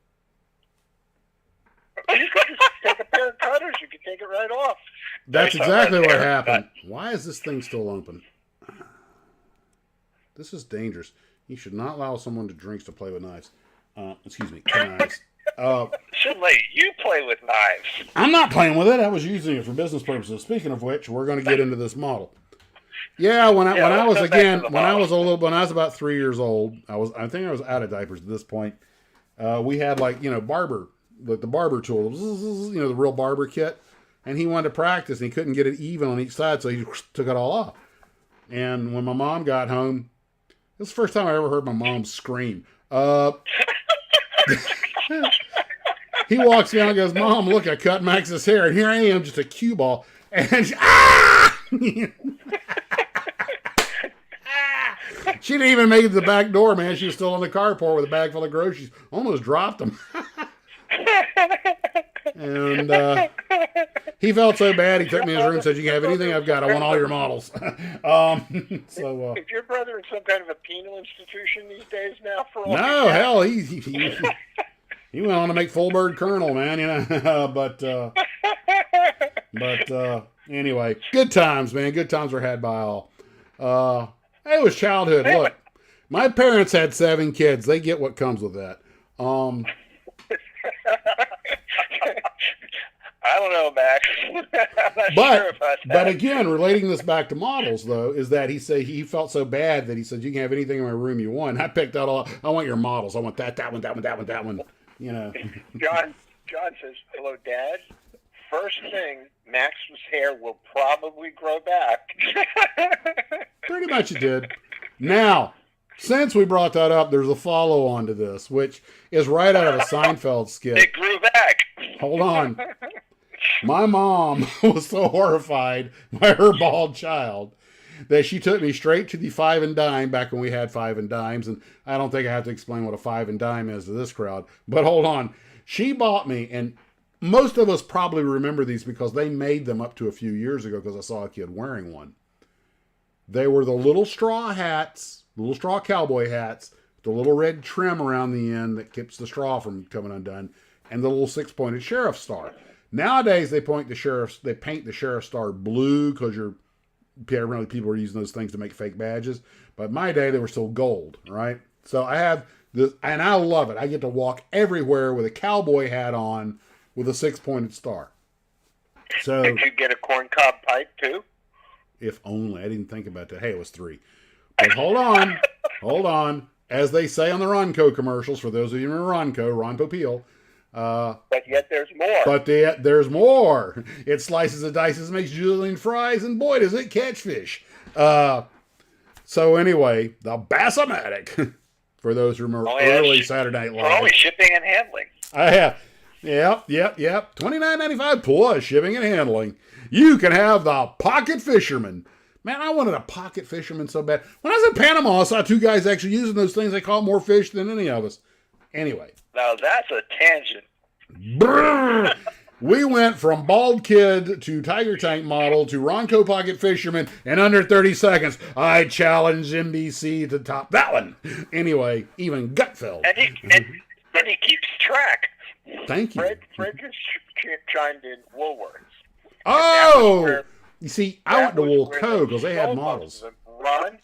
You could just take a pair of cutters. You could take it right off. That's exactly what happened. Why is this thing still open? This is dangerous. You should not allow someone to drinks to play with knives. Excuse me, knives. Certainly, you play with knives. I'm not playing with it. I was using it for business purposes. Speaking of which, we're going to get into this model. Yeah, when I was about 3 years old, I think I was out of diapers at this point. We had Barber, the Barber tool, the real Barber kit, and he wanted to practice and he couldn't get it even on each side, so he took it all off. And when my mom got home, this is the first time I ever heard my mom scream. He walks down and goes, "Mom, look, I cut Max's hair, and here I am, just a cue ball." And she didn't even make it to the back door, man. She was still on the carport with a bag full of groceries. Almost dropped them. And he felt so bad, he took me in his room and said, "You can have anything I've got. I want all your models." Is your brother in some kind of a penal institution these days now? No, hell, he went on to make full bird colonel, man. But anyway, good times, man. Good times were had by all. It was childhood. Look, my parents had 7 kids. They get what comes with that. I don't know, Max. I'm not sure about that. But again, relating this back to models, though, is that he felt so bad that he said, "You can have anything in my room you want." And I picked out all. I want your models. I want that one, that one, that one, that one. John says, "Hello, Dad. First thing, Max's hair will probably grow back." Pretty much it did. Now, since we brought that up, there's a follow-on to this, which is right out of a Seinfeld skit. It grew back. Hold on. My mom was so horrified by her bald child that she took me straight to the 5 and dime back when we had 5 and dimes. And I don't think I have to explain what a 5 and dime is to this crowd. But hold on. She bought me, and most of us probably remember these because they made them up to a few years ago because I saw a kid wearing one. They were the little straw hats, little straw cowboy hats, the little red trim around the end that keeps the straw from coming undone, and the little 6-pointed sheriff star. Nowadays, they paint the sheriff star blue because apparently people are using those things to make fake badges. But in my day, they were still gold, right? So I have this, and I love it. I get to walk everywhere with a cowboy hat on with a 6-pointed star. So did you get a corncob pipe too? If only. I didn't think about that. Hey, it was 3. But hold on. As they say on the Ronco commercials, for those of you who remember Ron Popeil. But yet there's more. There's more. It slices and dices, makes julienne fries, and boy, does it catch fish. So anyway, the Bassomatic, for those who remember early Saturday Night Live. For only shipping and handling. I have. Yep. $29.95 plus shipping and handling. You can have the Pocket Fisherman. Man, I wanted a Pocket Fisherman so bad. When I was in Panama, I saw 2 guys actually using those things. They caught more fish than any of us. Anyway. Now that's a tangent. Brrr. We went from bald kid to Tiger Tank model to Ronco Pocket Fisherman in under 30 seconds. I challenge NBC to top that one. Anyway, even Gutfeld. And he keeps track. Thank you. Fred just chimed in Woolworths. Oh! You see, I went to Woolco because they had models. Ron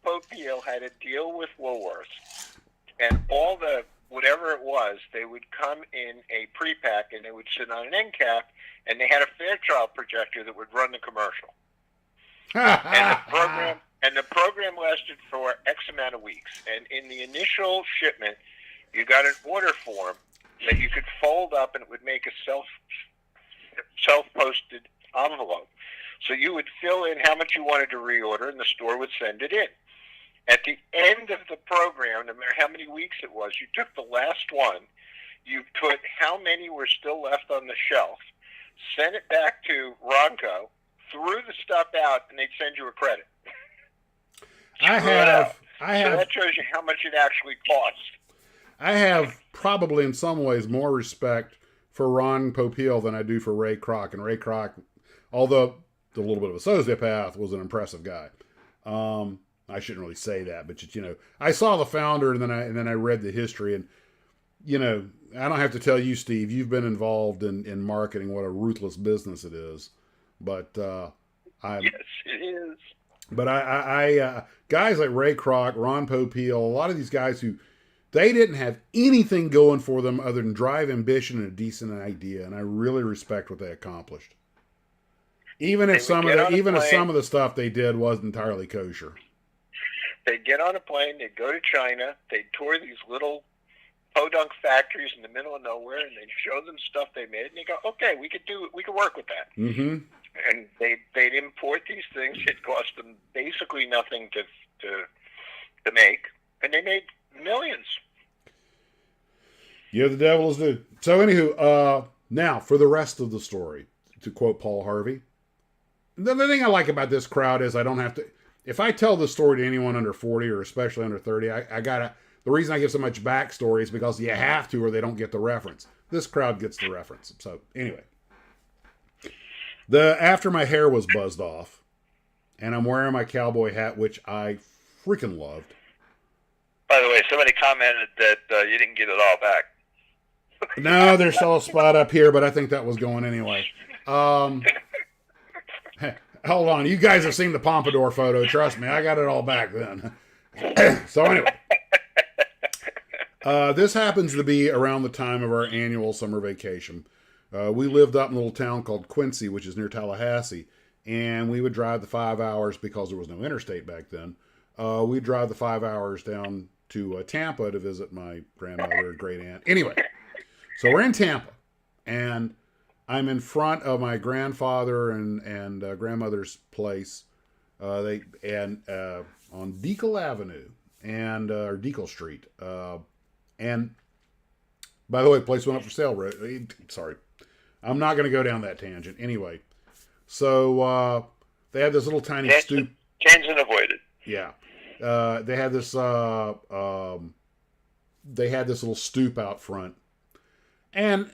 Popeil had a deal with Woolworths, and all the whatever it was, they would come in a pre-pack and they would sit on an end cap, and they had a Fairchild projector that would run the commercial. and the program lasted for X amount of weeks. And in the initial shipment, you got an order form that you could fold up, and it would make a self-posted envelope. So you would fill in how much you wanted to reorder, and the store would send it in. At the end of the program, no matter how many weeks it was, you took the last one, you put how many were still left on the shelf, sent it back to Ronco, threw the stuff out, and they'd send you a credit. So that shows you how much it actually cost. I have probably in some ways more respect for Ron Popeil than I do for Ray Kroc. And Ray Kroc, although a little bit of a sociopath, was an impressive guy. I shouldn't really say that, but I saw the founder, and then I read the history, and I don't have to tell you, Steve, you've been involved in marketing, what a ruthless business it is. But yes, it is. But I guys like Ray Kroc, Ron Popeil, a lot of these guys who They didn't have anything going for them other than drive, ambition, and a decent idea, and I really respect what they accomplished. Even if some of the stuff they did wasn't entirely kosher. They'd get on a plane, they'd go to China, they'd tour these little podunk factories in the middle of nowhere, and they'd show them stuff they made, and they go, okay, we could work with that. Mm-hmm. And they'd import these things. It cost them basically nothing to make, and they made millions. Yeah, the devil is due. So anywho, now for the rest of the story, to quote Paul Harvey. The thing I like about this crowd is I don't have to, if I tell the story to anyone under 40 or especially under 30, the reason I give so much backstory is because you have to or they don't get the reference. This crowd gets the reference. So anyway, after my hair was buzzed off and I'm wearing my cowboy hat, which I freaking loved. By the way, somebody commented that you didn't get it all back. No, there's still a spot up here, but I think that was going anyway. Hold on. You guys have seen the Pompadour photo. Trust me, I got it all back then. So anyway, this happens to be around the time of our annual summer vacation. We lived up in a little town called Quincy, which is near Tallahassee, and we would drive the 5 hours because there was no interstate back then. We'd drive the 5 hours down to Tampa to visit my grandmother and great aunt. Anyway, so we're in Tampa, and I'm in front of my grandfather and grandmother's place. On Deacle Avenue or Deacle Street. And by the way, the place went up for sale. Sorry, I'm not going to go down that tangent. Anyway, so they had this little tiny stoop. Tangent avoided. Yeah, they had this. They had this little stoop out front, and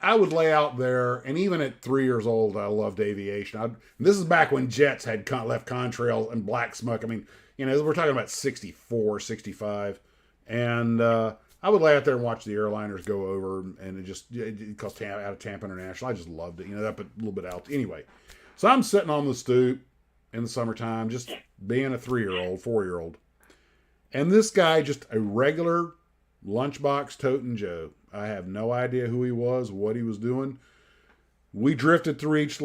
I would lay out there, and even at 3 years old, I loved aviation. This is back when jets had left contrails and black smoke. I mean, we're talking about 64, 65. And I would lay out there and watch the airliners go over, and because out of Tampa International, I just loved it. Up a little bit out. Anyway, so I'm sitting on the stoop in the summertime, just being a 3-year-old, 4-year-old. And this guy, just a regular lunchbox toting Joe. I have no idea who he was, what he was doing. We drifted through each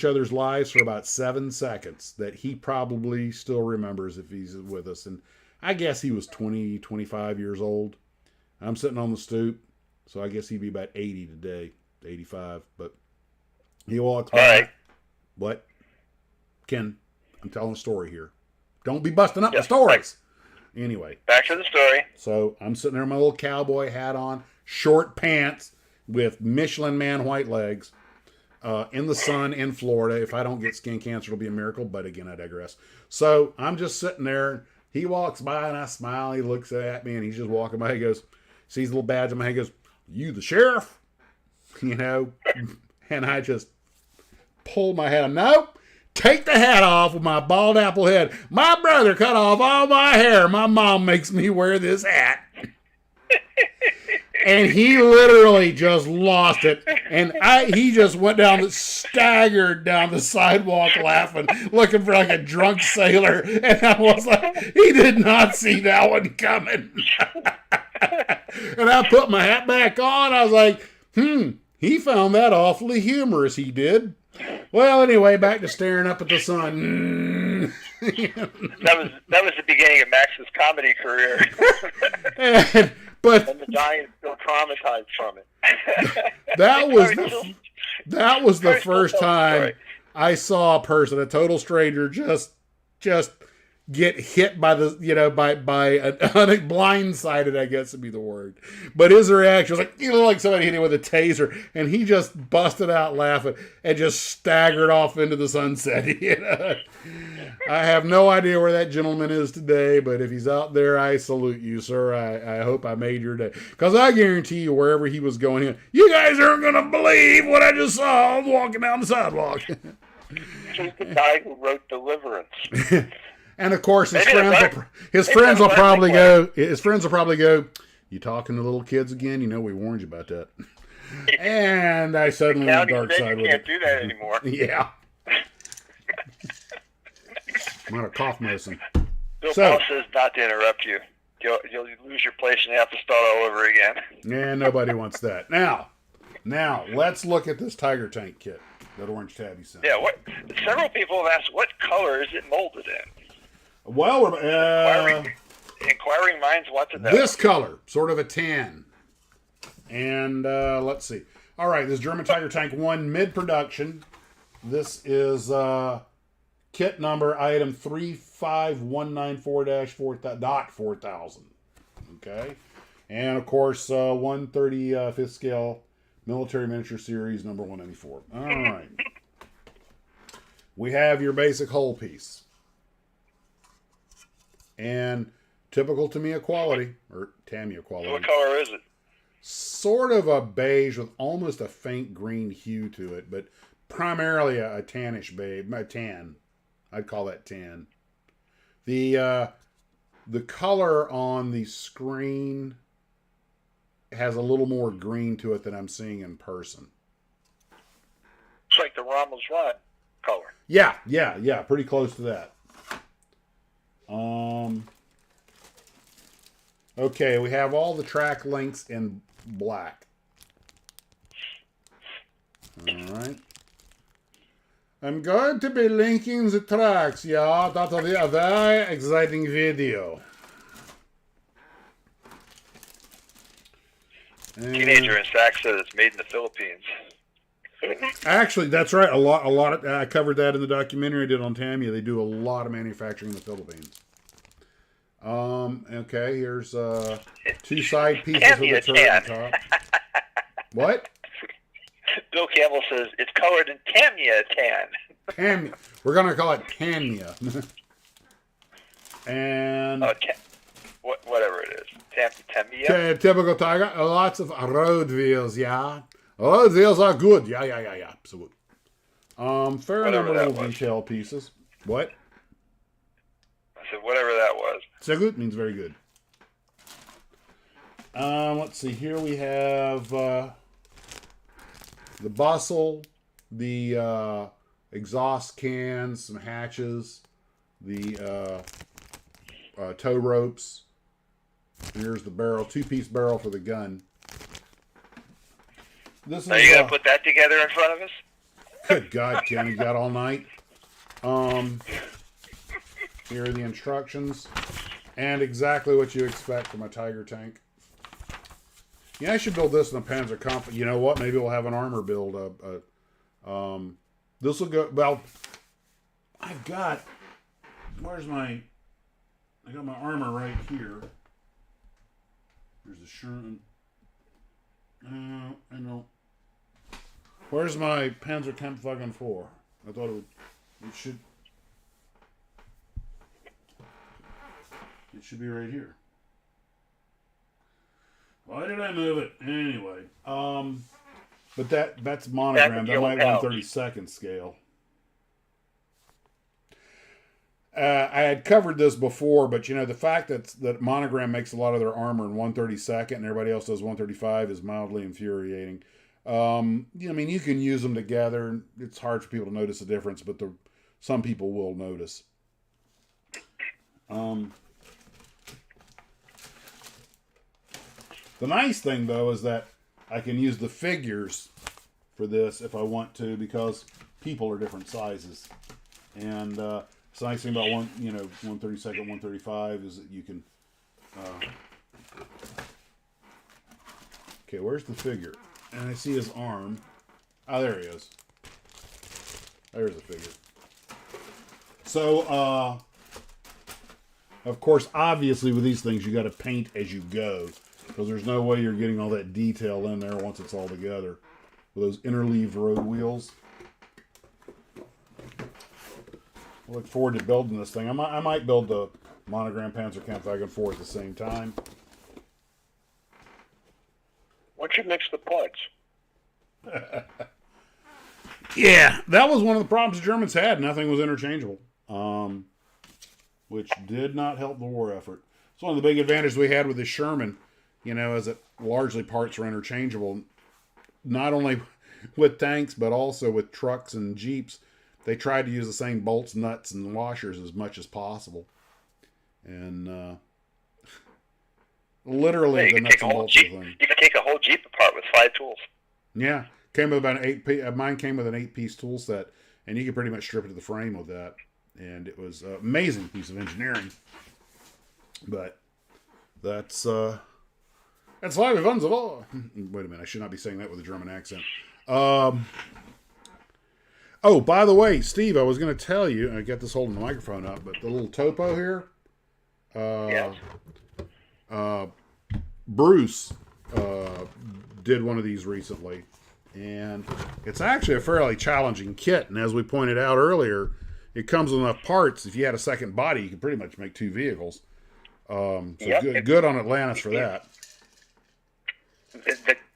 other's lives for about 7 seconds that he probably still remembers if he's with us. And I guess he was 20, 25 years old. I'm sitting on the stoop, so I guess he'd be about 80 today, 85. But he walked by. All right. What? Ken, I'm telling a story here. Don't be busting up the stories. Anyway. Back to the story. So I'm sitting there with my little cowboy hat on, short pants with Michelin Man white legs, in the sun in Florida. If I don't get skin cancer, it'll be a miracle. But again, I digress. So I'm just sitting there. He walks by and I smile. He looks at me and he's just walking by. He goes, sees a little badge on my head. He goes, "You the sheriff?" And I just pulled my hat. No, take the hat off with my bald apple head. My brother cut off all my hair. My mom makes me wear this hat. And he literally just lost it. And he just staggered down the sidewalk laughing, looking for like a drunk sailor. And I was like, he did not see that one coming. And I put my hat back on. I was like, he found that awfully humorous, he did. Well, anyway, back to staring up at the sun. That was the beginning of Max's comedy career. And the guy is still traumatized from it. That was the first time I saw a person, a total stranger, just get hit by by blindsided, I guess would be the word. But his reaction was like, like somebody hit him with a taser, and he just busted out laughing and just staggered off into the sunset. I have no idea where that gentleman is today, but if he's out there, I salute you, sir. I hope I made your day. Because I guarantee you, wherever he was going, you guys aren't going to believe what I just saw walking down the sidewalk. He's the guy who wrote Deliverance. And of course, his friends will probably go, "You talking to little kids again? We warned you about that." And I suddenly went dark side with it. You can't do that anymore. Yeah. I'm not a cough medicine. Bill Paul says not to interrupt you. You'll lose your place and have to start all over again. Yeah, nobody wants that. Now, let's look at this Tiger Tank kit that Orange Tabby sent. Yeah, several people have asked, what color is it molded in? Well, Inquiring minds want to know. This color, sort of a tan. And let's see. All right, this German Tiger Tank 1 mid-production. This is kit number item 35194-4000. Okay. And, of course, 135th scale military miniature series number 194. All right. We have your basic hull piece. And typical Tamiya quality, or Tamiya quality. What color is it? Sort of a beige with almost a faint green hue to it, but primarily a tannish beige, a tan. I'd call that tan. The color on the screen has a little more green to it than I'm seeing in person. It's like the Rommel's Rod color. Yeah, pretty close to that. Okay, we have all the track links in black. Alright. I'm going to be linking the tracks, yeah. That will be a very exciting video. Teenager in Sac said it's made in the Philippines. Actually, that's right. A lot. I covered that in the documentary I did on Tamiya. They do a lot of manufacturing in the Philippines. Okay, here's two side pieces with a turret on top. What? Bill Campbell says it's colored in Tamiya tan. Tamiya. We're gonna call it Tamiya. And whatever it is, Tamiya. Typical Tiger. Lots of road wheels. Yeah, road wheels are good. Yeah. So good. Fair number of detail pieces. What? I said whatever that was. So good means very good. Let's see. Here we have the bustle, the exhaust cans, some hatches, the tow ropes. Here's the barrel, two-piece barrel for the gun. This is. Are you gonna put that together in front of us? Good God, Ken, you got all night. Here are the instructions, and exactly what you expect from a Tiger tank. Yeah, I should build this in the Panzer Kampf. You know what? Maybe we'll have an armor build. This will go. Well, I've got. Where's my? I got my armor right here. There's the Sherman. I know. Where's my Panzer Kampfwagen 4? I thought it should. It should be right here. Why did I move it? Anyway, but that's monogram. That might 1/32 scale. I had covered this before, but you know the fact that Monogram makes a lot of their armor in 1/32 and everybody else does 1/35 is mildly infuriating. I mean, you can use them together. It's hard for people to notice the difference, but some people will notice. The nice thing, though, is that I can use the figures for this if I want to, because people are different sizes. And the nice thing about 1/32, 1/35 is that you can. Okay, where's the figure? And I see his arm. Oh, there he is. There's the figure. So, of course, obviously with these things, you got to paint as you go. Because there's no way you're getting all that detail in there once it's all together. With those interleave road wheels. I look forward to building this thing. I might build the Monogram Panzer Kampfwagen 4 at the same time. Why don't you mix the parts? Yeah, that was one of the problems the Germans had. Nothing was interchangeable. Which did not help the war effort. It's one of the big advantages we had with the Sherman. Is that largely parts are interchangeable. Not only with tanks, but also with trucks and Jeeps. They tried to use the same bolts, nuts, and washers as much as possible. And literally you the can nuts take a and whole bolts of the Jeep. thing. You can take a whole Jeep apart with 5 tools. Yeah, came with about an 8-piece. Mine came with an 8-piece tool set, and you could pretty much strip it to the frame with that. And it was an amazing piece of engineering. But that's live events of all. Wait a minute, I should not be saying that with a German accent. Oh, by the way, Steve, I was going to tell you, I got this holding the microphone up, but the little topo here. Yes. Bruce did one of these recently, and it's actually a fairly challenging kit. And as we pointed out earlier, it comes with enough parts. If you had a second body, you could pretty much make 2 vehicles. Good on Atlantis for that.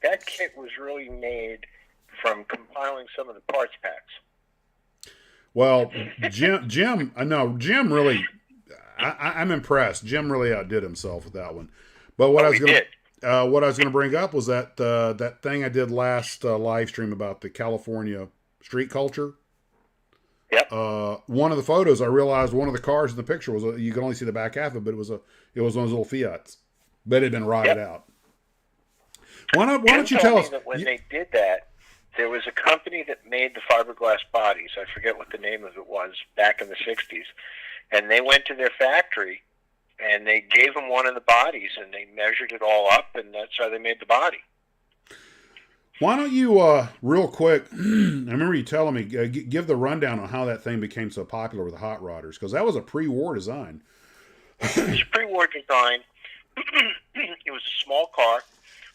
That kit was really made from compiling some of the parts packs. Well, Jim really, I'm impressed. Jim really outdid himself with that one. But what I was going to bring up was that thing I did last live stream about the California street culture. Yep. One of the photos, I realized one of the cars in the picture was you can only see the back half of it, but it was one of those little Fiats, but it had been rotted out. Why don't you tell us that when they did that, there was a company that made the fiberglass bodies. I forget what the name of it was back in the 60s. And they went to their factory and they gave them one of the bodies and they measured it all up, and that's how they made the body. Why don't you, real quick, I remember you telling me, give the rundown on how that thing became so popular with the hot rodders, because that was a pre-war design. It was a pre-war design. It was a small car,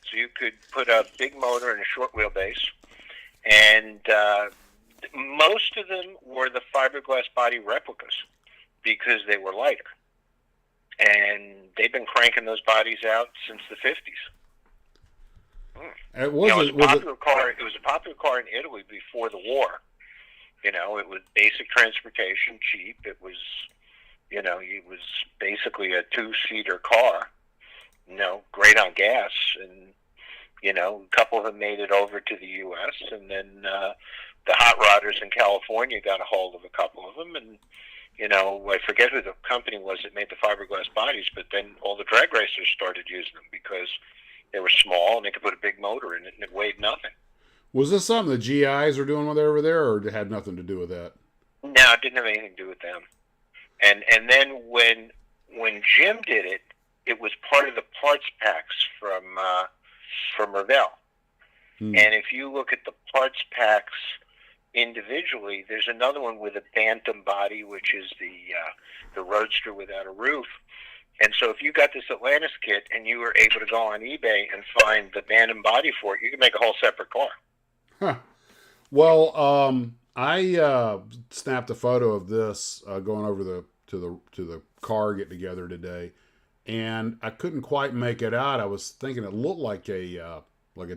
so you could put a big motor and a short wheelbase. And most of them were the fiberglass body replicas because they were lighter. And they've been cranking those bodies out since the 50s. It was a popular car. It was a popular car in Italy before the war. It was basic transportation, cheap. It was basically a 2-seater car. Great on gas, and a couple of them made it over to the U.S. and then the hot rodders in California got a hold of a couple of them, and I forget who the company was that made the fiberglass bodies, but then all the drag racers started using them because they were small and they could put a big motor in it and it weighed nothing. Was this something the GIs are doing when they're over there, or it had nothing to do with that? No, it didn't have anything to do with them. And then when Jim did it, it was part of the parts packs from Revell. And if you look at the parts packs individually, there's another one with a Bantam body, which is the Roadster without a roof. And so if you got this Atlantis kit and you were able to go on eBay and find the Bantam body for it, you could make a whole separate car. Huh. Well, I snapped a photo of this going over to the car get together today, and I couldn't quite make it out. I was thinking it looked like a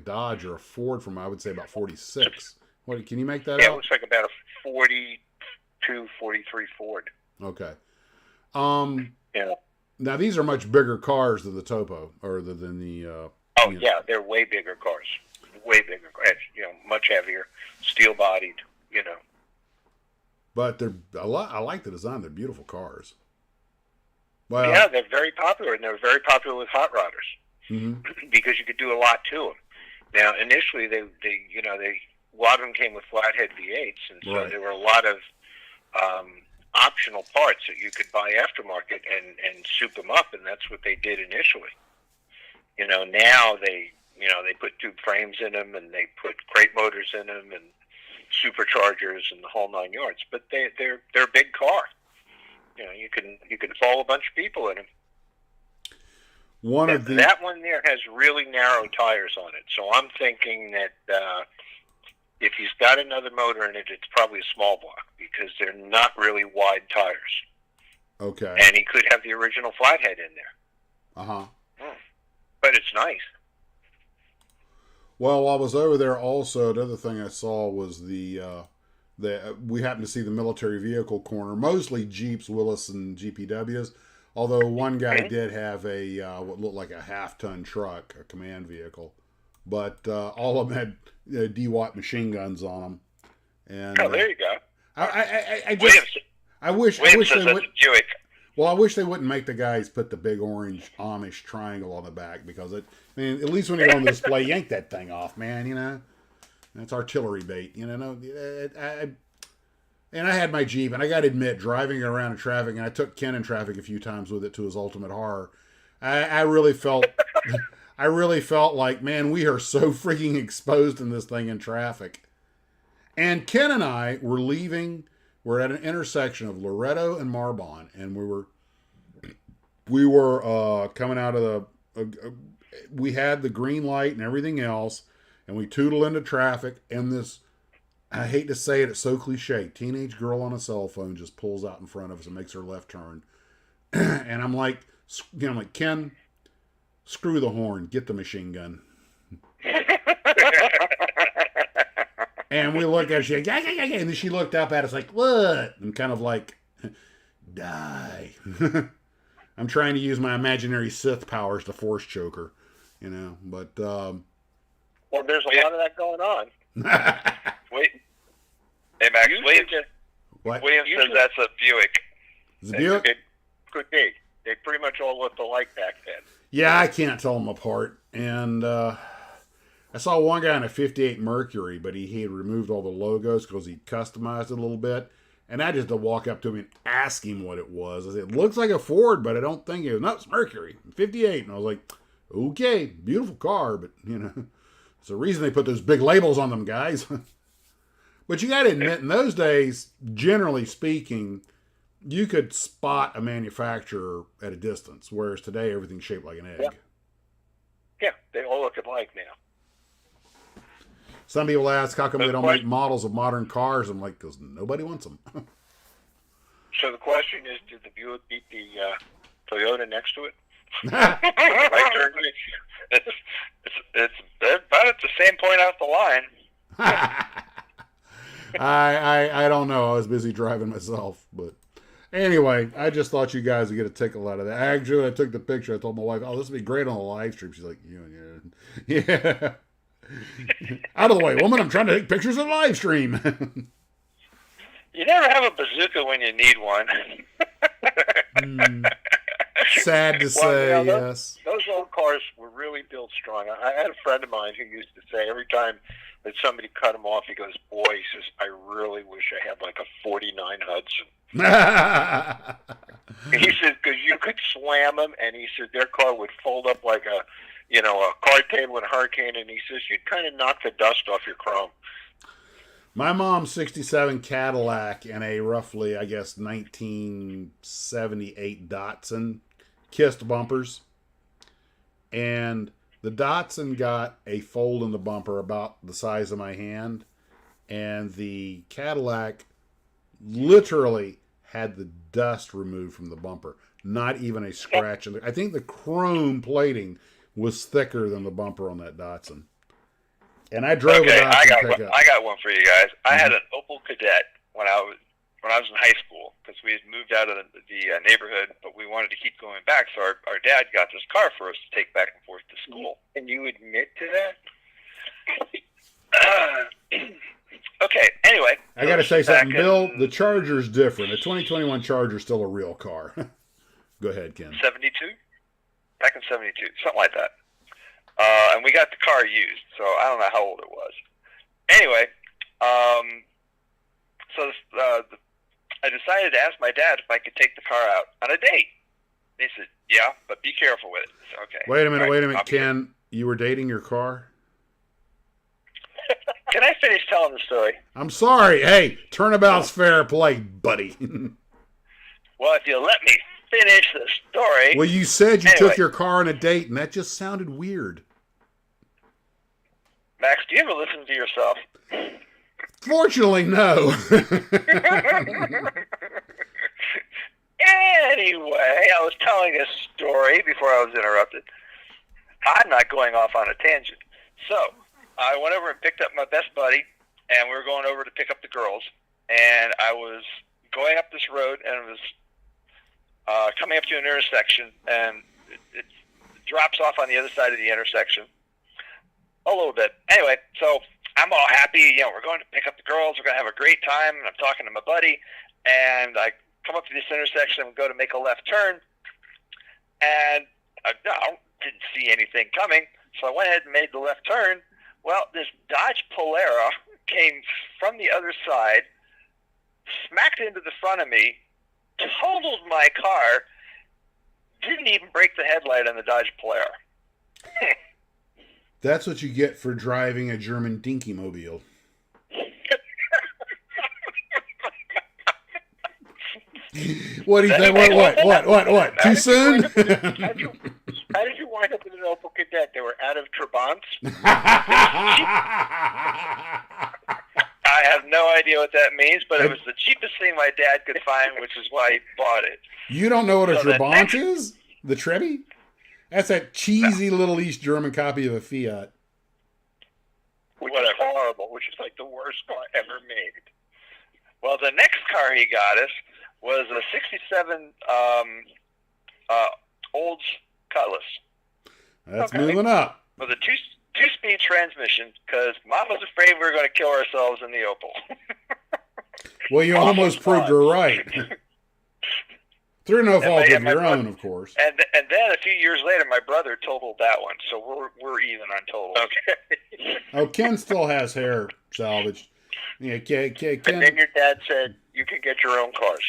Dodge or a Ford from, I would say, about 46. What, can you make that out? Yeah, it looks like about a 42, 43 Ford. Okay. Yeah. Now these are much bigger cars than the Topo, or than the. Yeah, they're way bigger cars. Way bigger cars. Much heavier, steel bodied. But they're a lot. I like the design. They're beautiful cars. Well, yeah, they're very popular, and they're very popular with hot rodders because you could do a lot to them. Now, initially, they a lot of them came with flathead V8s, and so there were a lot of optional parts that you could buy aftermarket and soup them up, and that's what they did initially. Now they put tube frames in them, and they put crate motors in them, and superchargers, and the whole 9 yards. But they're a big car. You can fall a bunch of people in them. That one there has really narrow tires on it, so I'm thinking that if he's got another motor in it, it's probably a small block because they're not really wide tires. Okay. And he could have the original flathead in there. Uh-huh. But it's nice. Well, while I was over there also, another thing I saw was we happened to see the military vehicle corner, mostly Jeeps, Willys, and GPWs, although one guy did have a what looked like a half-ton truck, a command vehicle. But all of them had D-Watt machine guns on them. And, there you go. I wish they would. Well, I wish they wouldn't make the guys put the big orange Amish triangle on the back because at least when you're on the display, yank that thing off, man. You know, that's artillery bait. You know, and I had my Jeep, and I got to admit, driving around in traffic, and I took Ken in traffic a few times with it to his ultimate horror. I really felt, like, man, we are so freaking exposed in this thing in traffic. And Ken and I were leaving. We're at an intersection of Loretto and Marbon, and we were coming out of we had the green light and everything else, and we tootle into traffic, and this, I hate to say it, it's so cliche, teenage girl on a cell phone just pulls out in front of us and makes her left turn. And I'm like, Ken, screw the horn, get the machine gun. And we looked at her, and then she looked up at us like, what? And kind of like, die. I'm trying to use my imaginary Sith powers to force choke her, you know, but... Well, there's a lot of that going on. Wait. Hey, Max, William says that's a Buick. Is it Buick? It could be. They pretty much all looked alike back then. Yeah, I can't tell them apart. And I saw one guy in a 58 Mercury, but he had removed all the logos because he customized it a little bit. And I just had to walk up to him and ask him what it was. I said, it looks like a Ford, but I don't think it was. No, it's Mercury, 58. And I was like, okay, beautiful car, but, you know, it's the reason they put those big labels on them, guys. But you got to admit, in those days, generally speaking, you could spot a manufacturer at a distance, whereas today everything's shaped like an egg. Yeah, they all look alike now. Some people ask, how come they don't make models of modern cars? I'm like, because nobody wants them. So the question is, did the Buick beat the Toyota next to it? Right turn? It's about at the same point off the line. I don't know. I was busy driving myself, but anyway, I just thought you guys would get a tickle out of that. Actually, I took the picture. I told my wife, "Oh, this would be great on the live stream." She's like, "Yeah." Out of the way, woman! I'm trying to take pictures of the live stream. You never have a bazooka when you need one. Sad to say, yes. Those old cars were really built strong. I had a friend of mine who used to say every time that somebody cut him off, he goes, boy, he says, I really wish I had like a 49 Hudson. He said, because you could slam them, and he said their car would fold up like a card table in a hurricane, and he says you'd kind of knock the dust off your chrome. My mom's 67 Cadillac and a roughly, I guess, 1978 Datsun kissed bumpers. And the Datsun got a fold in the bumper about the size of my hand. And the Cadillac literally had the dust removed from the bumper. Not even a scratch. I think the chrome plating was thicker than the bumper on that Datsun. And I drove it out to pick up. I got one for you guys. I had an Opel Kadett when I was in high school because we had moved out of the neighborhood, but we wanted to keep going back. So our dad got this car for us to take back and forth to school. And you admit to that? Okay. Anyway, I got to say something, Bill. The Charger's different. The 2021 Charger's still a real car. Go ahead, Ken. 72, back in 72, something like that. And we got the car used, so I don't know how old it was. Anyway, so I decided to ask my dad if I could take the car out on a date. He said, yeah, but be careful with it. So, okay. Wait a minute, Ken. You were dating your car? Can I finish telling the story? I'm sorry. Hey, turnabout's fair play, buddy. Well, if you let me finish the story. Well, you said you took your car on a date, and that just sounded weird. Max, do you ever listen to yourself? Fortunately, no. Anyway, I was telling a story before I was interrupted. I'm not going off on a tangent. So, I went over and picked up my best buddy, and we were going over to pick up the girls. And I was going up this road, and it was coming up to an intersection, and it drops off on the other side of the intersection a little bit. Anyway, so I'm all happy. We're going to pick up the girls. We're going to have a great time. And I'm talking to my buddy, and I come up to this intersection and go to make a left turn, and no, didn't see anything coming, so I went ahead and made the left turn. Well, this Dodge Polara came from the other side, smacked into the front of me, totaled my car, didn't even break the headlight on the Dodge Polara. That's what you get for driving a German dinky mobile. What do you think? What? Too soon? How did you wind up in an Opel Kadett? They were out of Trabants? I have no idea what that means, but it was the cheapest thing my dad could find, which is why he bought it. You don't know what a Trabant is? The Trebby? That's that cheesy little East German copy of a Fiat. Which is horrible, which is like the worst car ever made. Well, the next car he got us was a 67 Olds Cutlass. That's moving up. With a two-speed transmission, because Mom was afraid we were going to kill ourselves in the Opel. Well, you almost proved her right. Through no fault of your own, of course. And then a few years later, my brother totaled that one, so we're even on total. Okay. Oh, Ken still has hair salvaged. Yeah, Ken. And then your dad said you could get your own cars.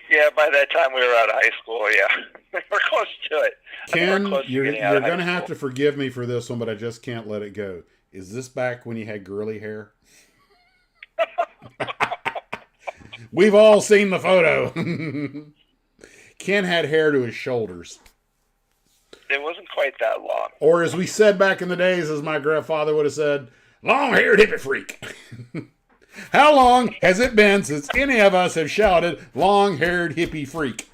Yeah, by that time we were out of high school, yeah. We're close to it. Ken, you're going to have to forgive me for this one, but I just can't let it go. Is this back when you had girly hair? We've all seen the photo. Ken had hair to his shoulders. It wasn't quite that long. Or as we said back in the days, as my grandfather would have said, long-haired hippie freak. How long has it been since any of us have shouted, long-haired hippie freak?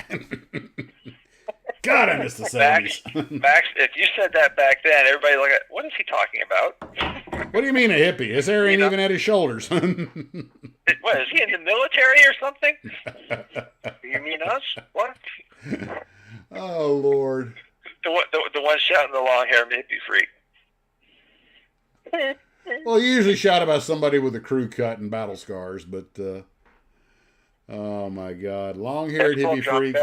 God, I miss the 70s. Max, if you said that back then, everybody look at, what is he talking about? What do you mean a hippie? His hair ain't even at his shoulders. What, is he in the military or something? You mean us? What? Oh, Lord. The one shouting the long-haired hippie freak. Well, you usually shout about somebody with a crew cut and battle scars, but, oh my God, long-haired hippie freak.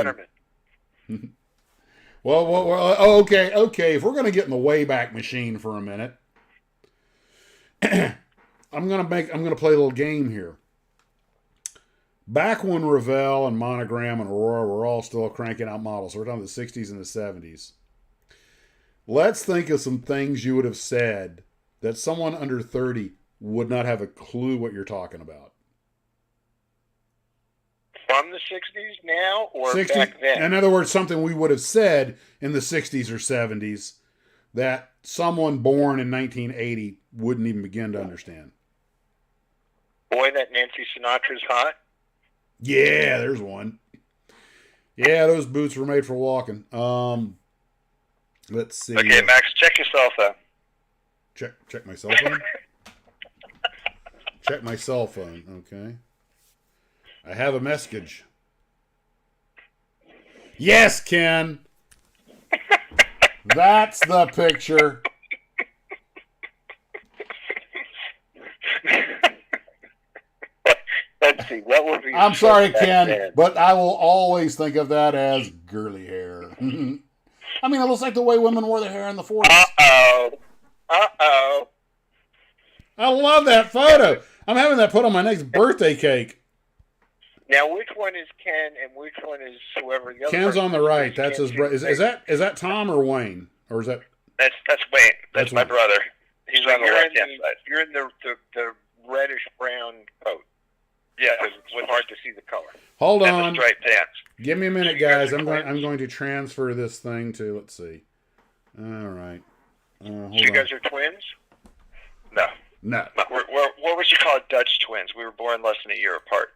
Well, okay. If we're going to get in the Wayback Machine for a minute, I'm going to play a little game here. Back when Revell and Monogram and Aurora were all still cranking out models, so we're talking the 60s and the 70s. Let's think of some things you would have said that someone under 30 would not have a clue what you're talking about. From the 60s now or back then? In other words, something we would have said in the 60s or 70s that someone born in 1980 wouldn't even begin to understand. Boy, that Nancy Sinatra's hot. Yeah, there's one. Yeah, those boots were made for walking. Let's see. Okay, Max, check your cell phone. Check my cell phone? Check my cell phone, okay. I have a message. Yes, Ken. That's the picture. Let's see. What would be? I'm sorry, Ken, but I will always think of that as girly hair. I mean, it looks like the way women wore their hair in the 40s. Uh-oh. I love that photo. I'm having that put on my next birthday cake. Now, which one is Ken and which one is whoever the other? Ken's on the right. That's his brother. Is that Tom or Wayne? Or is that? That's Wayne. That's my brother. He's on the left-hand side. You're in the reddish brown coat. Yeah, it's hard to see the color. Hold and on. the striped pants. Give me a minute, guys. I'm going to transfer this thing to. Let's see. All right. Hold you guys are twins? No. What would you call Dutch twins? We were born less than a year apart.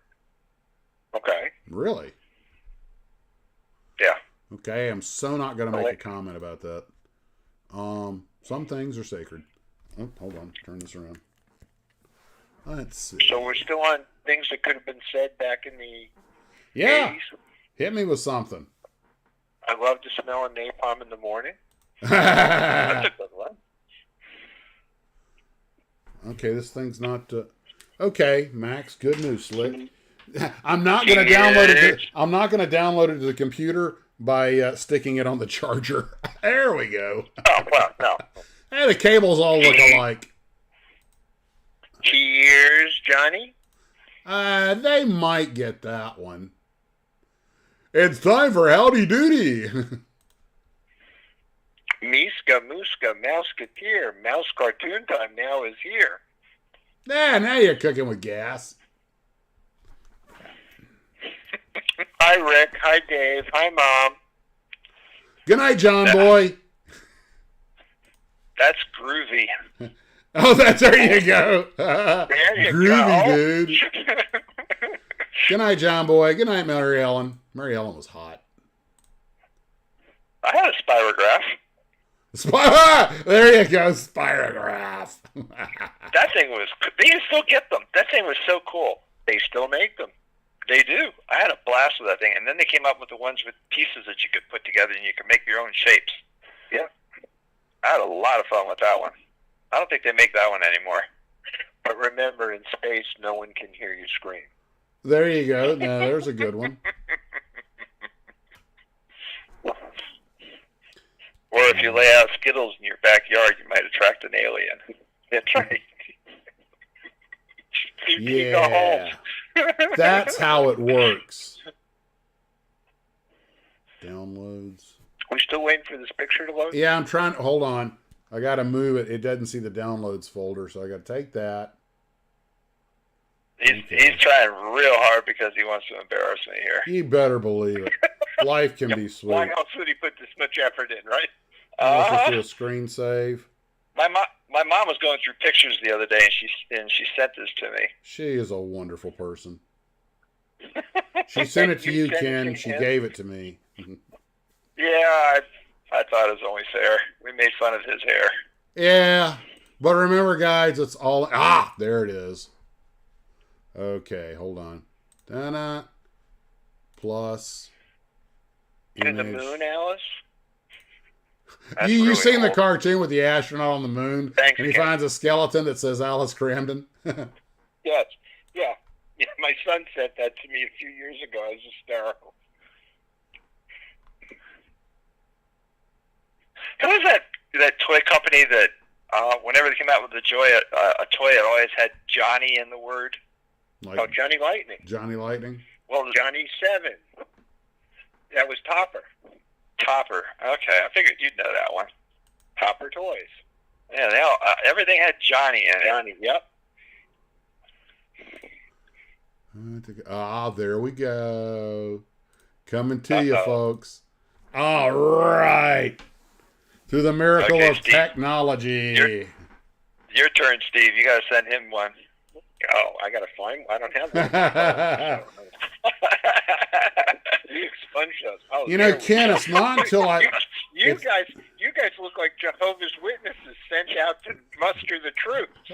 Okay. Really? Yeah. Okay, I'm so not going to make a comment about that. Some things are sacred. Oh, hold on. Turn this around. Let's see. So we're still on things that could have been said back in the 80s? Hit me with something. I love the smell of napalm in the morning. That's a good one. Okay, this thing's not... Okay, Max, good news, Slick. I'm not going to download it. I'm not going to download it to the computer by sticking it on the charger. There we go. Oh, well, no. Hey, the cables all look alike. Cheers, Johnny. They might get that one. It's time for Howdy Doody. Miska, Muska, Mouseketeer, Mouse Cartoon Time now is here. Now you're cooking with gas. Hi, Rick. Hi, Dave. Hi, Mom. Good night, John Boy. That's groovy. Oh, there you go. There you groovy, go. dude. Good night, John Boy. Good night, Mary Ellen. Mary Ellen was hot. I had a spirograph. There you go, spirograph. That thing was, they can still get them. That thing was so cool. They still make them. They do. I had a blast with that thing. And then they came up with the ones with pieces that you could put together and you could make your own shapes. Yeah. I had a lot of fun with that one. I don't think they make that one anymore. But remember, in space, no one can hear you scream. There you go. Now, there's a good one. Or if you lay out Skittles in your backyard, you might attract an alien. That's right. Yeah. That's how it works. Downloads. We still waiting for this picture to load? Yeah, I'm trying. Hold on. I got to move it. It doesn't see the downloads folder, so I got to take that. He's trying real hard because he wants to embarrass me here. You better believe it. Life can be sweet. Why else would he put this much effort in, right? Let's do a screen save. My mom was going through pictures the other day, and she sent this to me. She is a wonderful person. She sent it to you, Ken. She gave it to me. Yeah, I thought it was only fair. We made fun of his hair. Yeah, but remember, guys, it's all... there it is. Okay, hold on. Da-na. Plus... To the moon, Alice? You've seen the cartoon with the astronaut on the moon, Thanks, and he Ken. finds a skeleton that says Alice Cramden? Yes. Yeah. My son said that to me a few years ago. I was hysterical. Who was that toy company that whenever they came out with a toy, it always had Johnny in the word? Like Johnny Lightning. Johnny Lightning? Well, Johnny 7. That was Topper. Topper. Okay, I figured you'd know that one. Topper Toys. Yeah, everything had Johnny in it. Johnny, yep. There we go. Coming to you, folks. All right. Through the miracle of Steve. technology. Your turn, Steve. You got to send him one. Oh, I got to find one. I don't have one. Sponge shows. Oh, you know, Ken, it's not until You guys look like Jehovah's Witnesses sent out to muster the troops.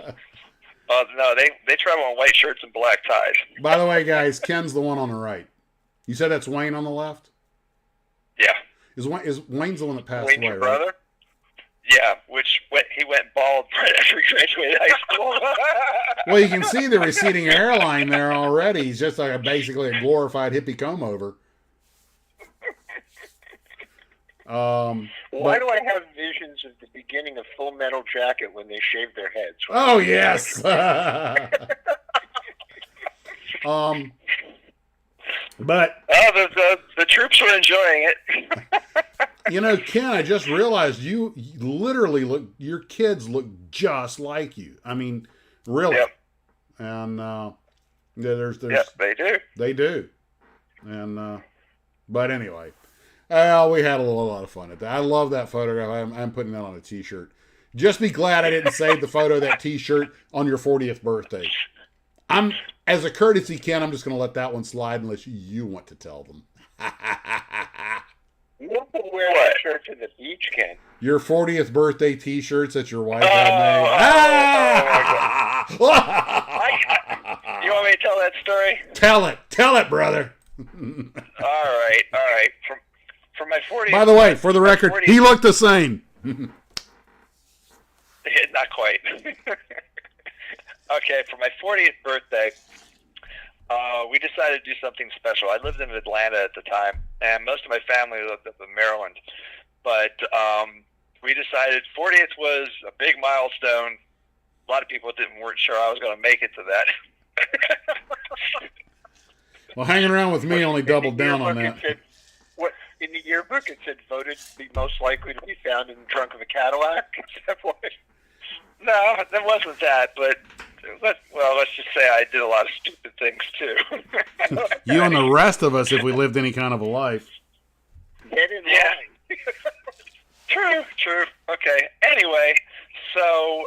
Oh, no, they travel in white shirts and black ties. By the way, guys, Ken's the one on the right. You said that's Wayne on the left? Yeah. Is Wayne's the one that passed Wayne's away, your right? brother? Yeah, he went bald right after he graduated high school. Well, you can see the receding hairline there already. He's just like basically a glorified hippie comb over. Why do I have visions of the beginning of Full Metal Jacket when they shave their heads? Oh, yes. But the troops were enjoying it. You know, Ken, I just realized you literally your kids look just like you. I mean, really. Yep. And there's Yep, they do. They do. And but anyway, we had a lot of fun at that. I love that photograph. I'm putting that on a t-shirt. Just be glad I didn't save the photo of that t-shirt on your 40th birthday. As a courtesy, Ken, I'm just going to let that one slide unless you want to tell them. You don't wear that shirt to the beach, Ken. Your 40th birthday t-shirts that your wife had made. You want me to tell that story? Tell it, brother. All right. For my 40th. By the way, for the record, he looked the same. Not quite. Okay, for my 40th birthday, we decided to do something special. I lived in Atlanta at the time, and most of my family lived up in Maryland. But we decided 40th was a big milestone. A lot of people weren't sure I was going to make it to that. Well, hanging around with me only doubled down on that. In the yearbook, it said voted the most likely to be found in the trunk of a Cadillac. No, that wasn't that, but let's just say I did a lot of stupid things too. You and the rest of us, if we lived any kind of a life. Get in line. True. Okay. Anyway, so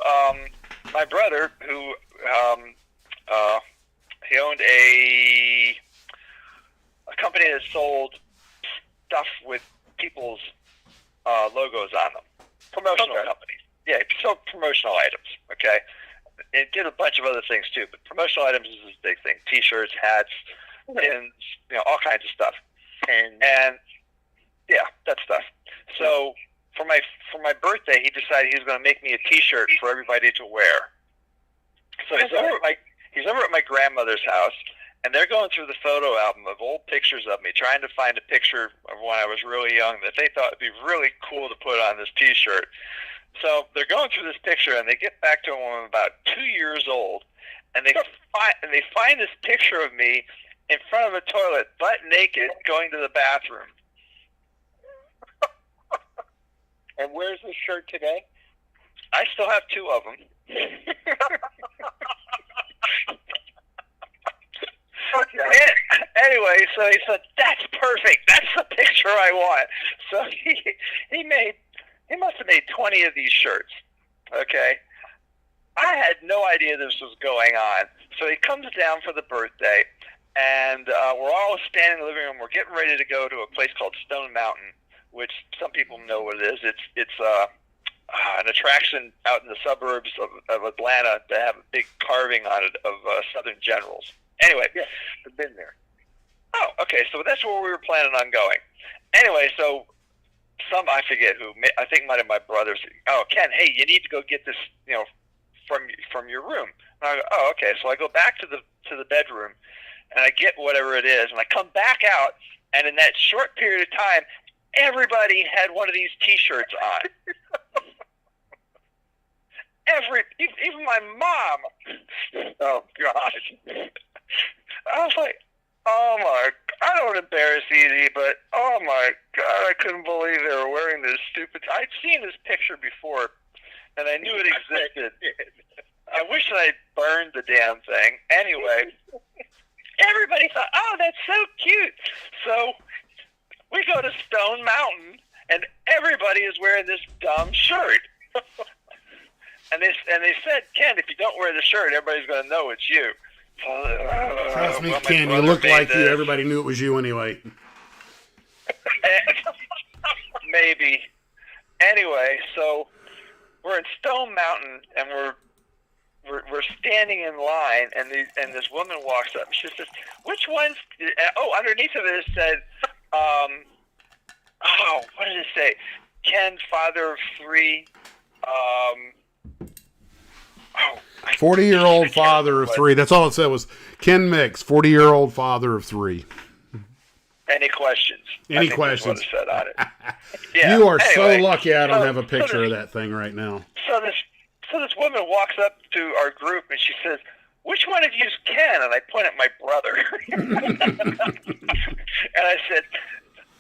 my brother, who he owned a company that sold stuff with people's logos on them, promotional companies. Yeah, he sold promotional items. Okay. It did a bunch of other things too, but promotional items is his big thing: T-shirts, hats, pins, all kinds of stuff. And yeah, that stuff. So for my birthday, he decided he was going to make me a T-shirt for everybody to wear. So he's over at my grandmother's house, and they're going through the photo album of old pictures of me, trying to find a picture of when I was really young that they thought would be really cool to put on this T-shirt. So they're going through this picture, and they get back to when I'm about 2 years old, and they find this picture of me in front of a toilet, butt naked, going to the bathroom. And where's this shirt today? I still have 2 of them. Anyway, so he said, "That's perfect. That's the picture I want." So he must have made 20 of these shirts. Okay, I had no idea this was going on. So he comes down for the birthday, and we're all standing in the living room. We're getting ready to go to a place called Stone Mountain, which some people know what it is. It's an attraction out in the suburbs of Atlanta that have a big carving on it of Southern generals. Anyway, yeah, I've been there. Oh, okay. So that's where we were planning on going. Anyway, so I forget who. I think might have my brother said, "Oh, Ken, hey, you need to go get this, from your room." And I go, "Oh, okay." So I go back to the bedroom, and I get whatever it is, and I come back out, and in that short period of time, everybody had one of these T-shirts on. Even my mom. Oh God. I was like, oh my, I don't embarrass easy, but oh my God, I couldn't believe they were wearing this stupid. I'd seen this picture before, and I knew it existed. I wish I'd burned the damn thing. Anyway, everybody thought, oh, that's so cute. So we go to Stone Mountain, and everybody is wearing this dumb shirt. And they said, "Ken, if you don't wear the shirt, everybody's going to know it's you." Trust me, Ken, you look like you. Everybody knew it was you anyway. Maybe. Anyway, so we're in Stone Mountain, and we're standing in line, and this woman walks up. She says, "Which ones?" Oh, underneath of it said, what did it say? Ken, father of 3. 40-year-old father of 3. That's all it said was Ken Mix, 40-year-old father of 3. Any questions? Any questions? That's what it said on it. Yeah. You are so lucky I don't have a picture of that thing right now. So this woman walks up to our group and she says, "Which one of you is Ken?" And I point at my brother. And I said,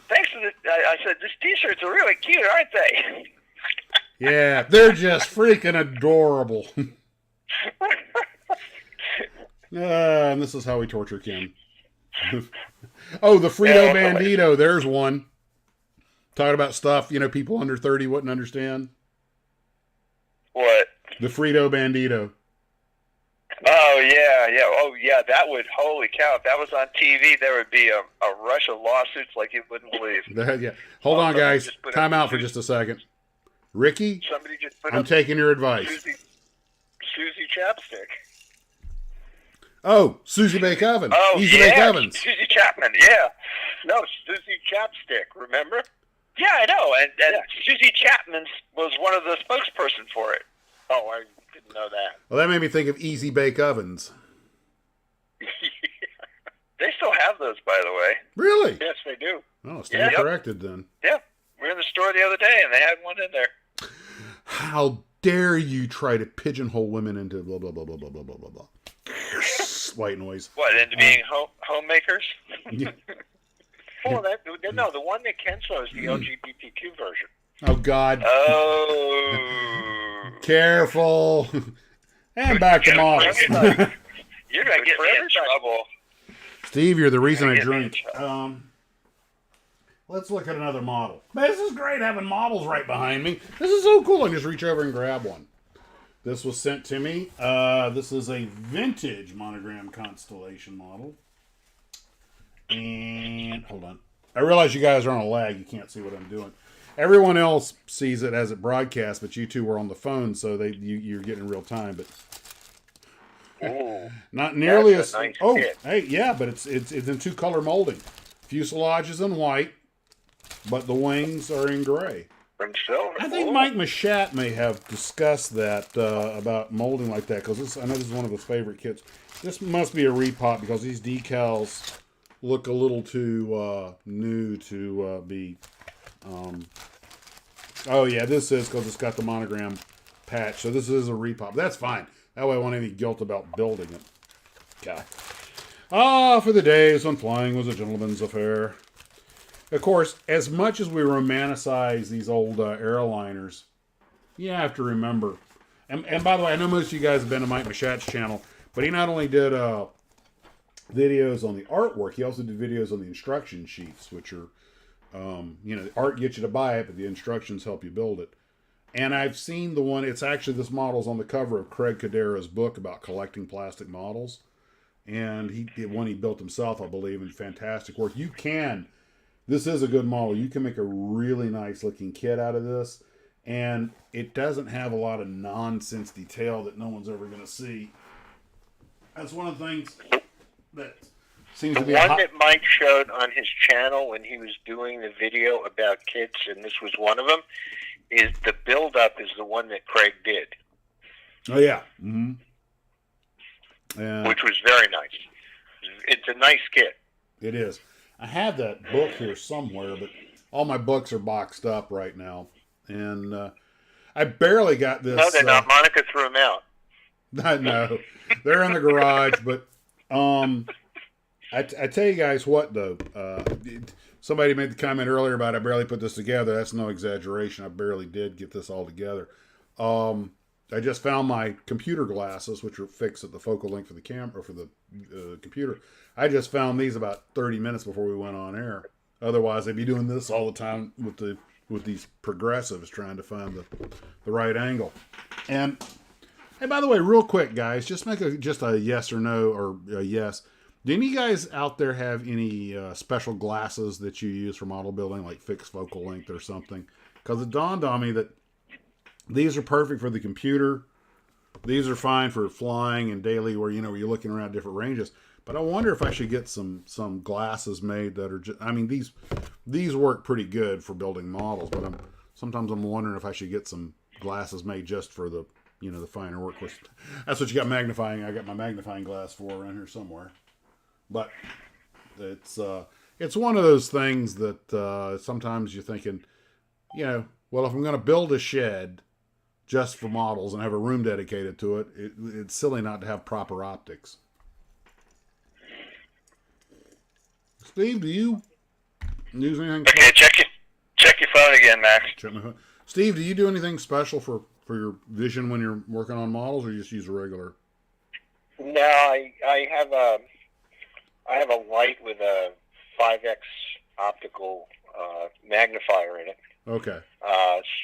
"Thanks for I said, these T-shirts are really cute, aren't they?" Yeah, they're just freaking adorable. And this is how we torture Ken. Oh, the Frito Bandito. There's one. Talking about stuff, people under 30 wouldn't understand. What? The Frito Bandito. Oh, yeah. Oh, yeah, that would, holy cow. If that was on TV, there would be a rush of lawsuits like you wouldn't believe. Yeah. Hold on, guys. Time out for just a second. Ricky, I'm taking your advice. Susie Chapstick. Oh, Susie Bake Oven. Oh, Easy yeah, Bake Ovens. Susie Chapman, yeah. No, Susie Chapstick, remember? Yeah, I know. And Susie Chapman was one of the spokesperson for it. Oh, I didn't know that. Well, that made me think of Easy Bake Ovens. they do. Oh, stand corrected then. Yeah, we were in the store the other day, and they had one in there. How dare you try to pigeonhole women into blah, blah, blah, blah, blah, blah, blah, blah, blah. White noise. What, into being homemakers? Yeah. Oh, no, the one that Ken saw is the LGBTQ version. Oh, God. Oh. Careful. And back to models. You're going to get me in trouble. Steve, you're the reason I drink. Let's look at another model. Man, this is great having models right behind me. This is so cool. I can just reach over and grab one. This was sent to me. This is a vintage Monogram Constellation model. And hold on. I realize you guys are on a lag. You can't see what I'm doing. Everyone else sees it as it broadcasts, but you two were on the phone, so you're getting real time. But Ooh, not nearly as nice kit. Hey, yeah, but it's in 2-color molding. Fuselage is in white, but the wings are in gray. From silver. I think Mike Mishap may have discussed that about molding like that, because I know this is one of his favorite kits. This must be a repop because these decals look a little too new to be. Oh yeah, this is because it's got the monogram patch, so this is a repop. That's fine. That way I won't have any guilt about building it. God. For the days when flying was a gentleman's affair. Of course, as much as we romanticize these old airliners, you have to remember. And by the way, I know most of you guys have been to Mike Mashap's channel, but he not only did videos on the artwork, he also did videos on the instruction sheets, which are, the art gets you to buy it, but the instructions help you build it. And I've seen the one, it's actually, this model's on the cover of Craig Cadera's book about collecting plastic models. And he did one he built himself, I believe, and fantastic work. This is a good model. You can make a really nice looking kit out of this. And it doesn't have a lot of nonsense detail that no one's ever going to see. That's one of the things that seems to be... The one that Mike showed on his channel when he was doing the video about kits, and this was one of them, is the build-up is the one that Craig did. Oh, yeah. Mm-hmm. Which was very nice. It's a nice kit. It is. I have that book here somewhere, but all my books are boxed up right now. And I barely got this. No, they're not. Monica threw them out. I know. They're in the garage, but I tell you guys what, though. Somebody made the comment earlier about I barely put this together. That's no exaggeration. I barely did get this all together. I just found my computer glasses, which are fixed at the focal length for the camera, or for the computer. I just found these about 30 minutes before we went on air. Otherwise, I'd be doing this all the time with these progressives trying to find the right angle. And hey, by the way, real quick, guys, just make just a yes or no, or a yes. Do any guys out there have any special glasses that you use for model building, like fixed focal length or something? Because it dawned on me that these are perfect for the computer. These are fine for flying and daily, where you're looking around different ranges. But I wonder if I should get some glasses made that are just, these work pretty good for building models, but sometimes I'm wondering if I should get some glasses made just for the the finer work. That's what you got magnifying. I got my magnifying glass for around here somewhere. But it's one of those things that sometimes you're thinking, well, if I'm going to build a shed just for models and have a room dedicated to it, it's silly not to have proper optics. Steve, do you use anything? Okay, check your phone again, Max. Check my phone. Steve, do you do anything special for your vision when you're working on models, or you just use a regular? No, I have a light with a 5x optical magnifier in it. Okay.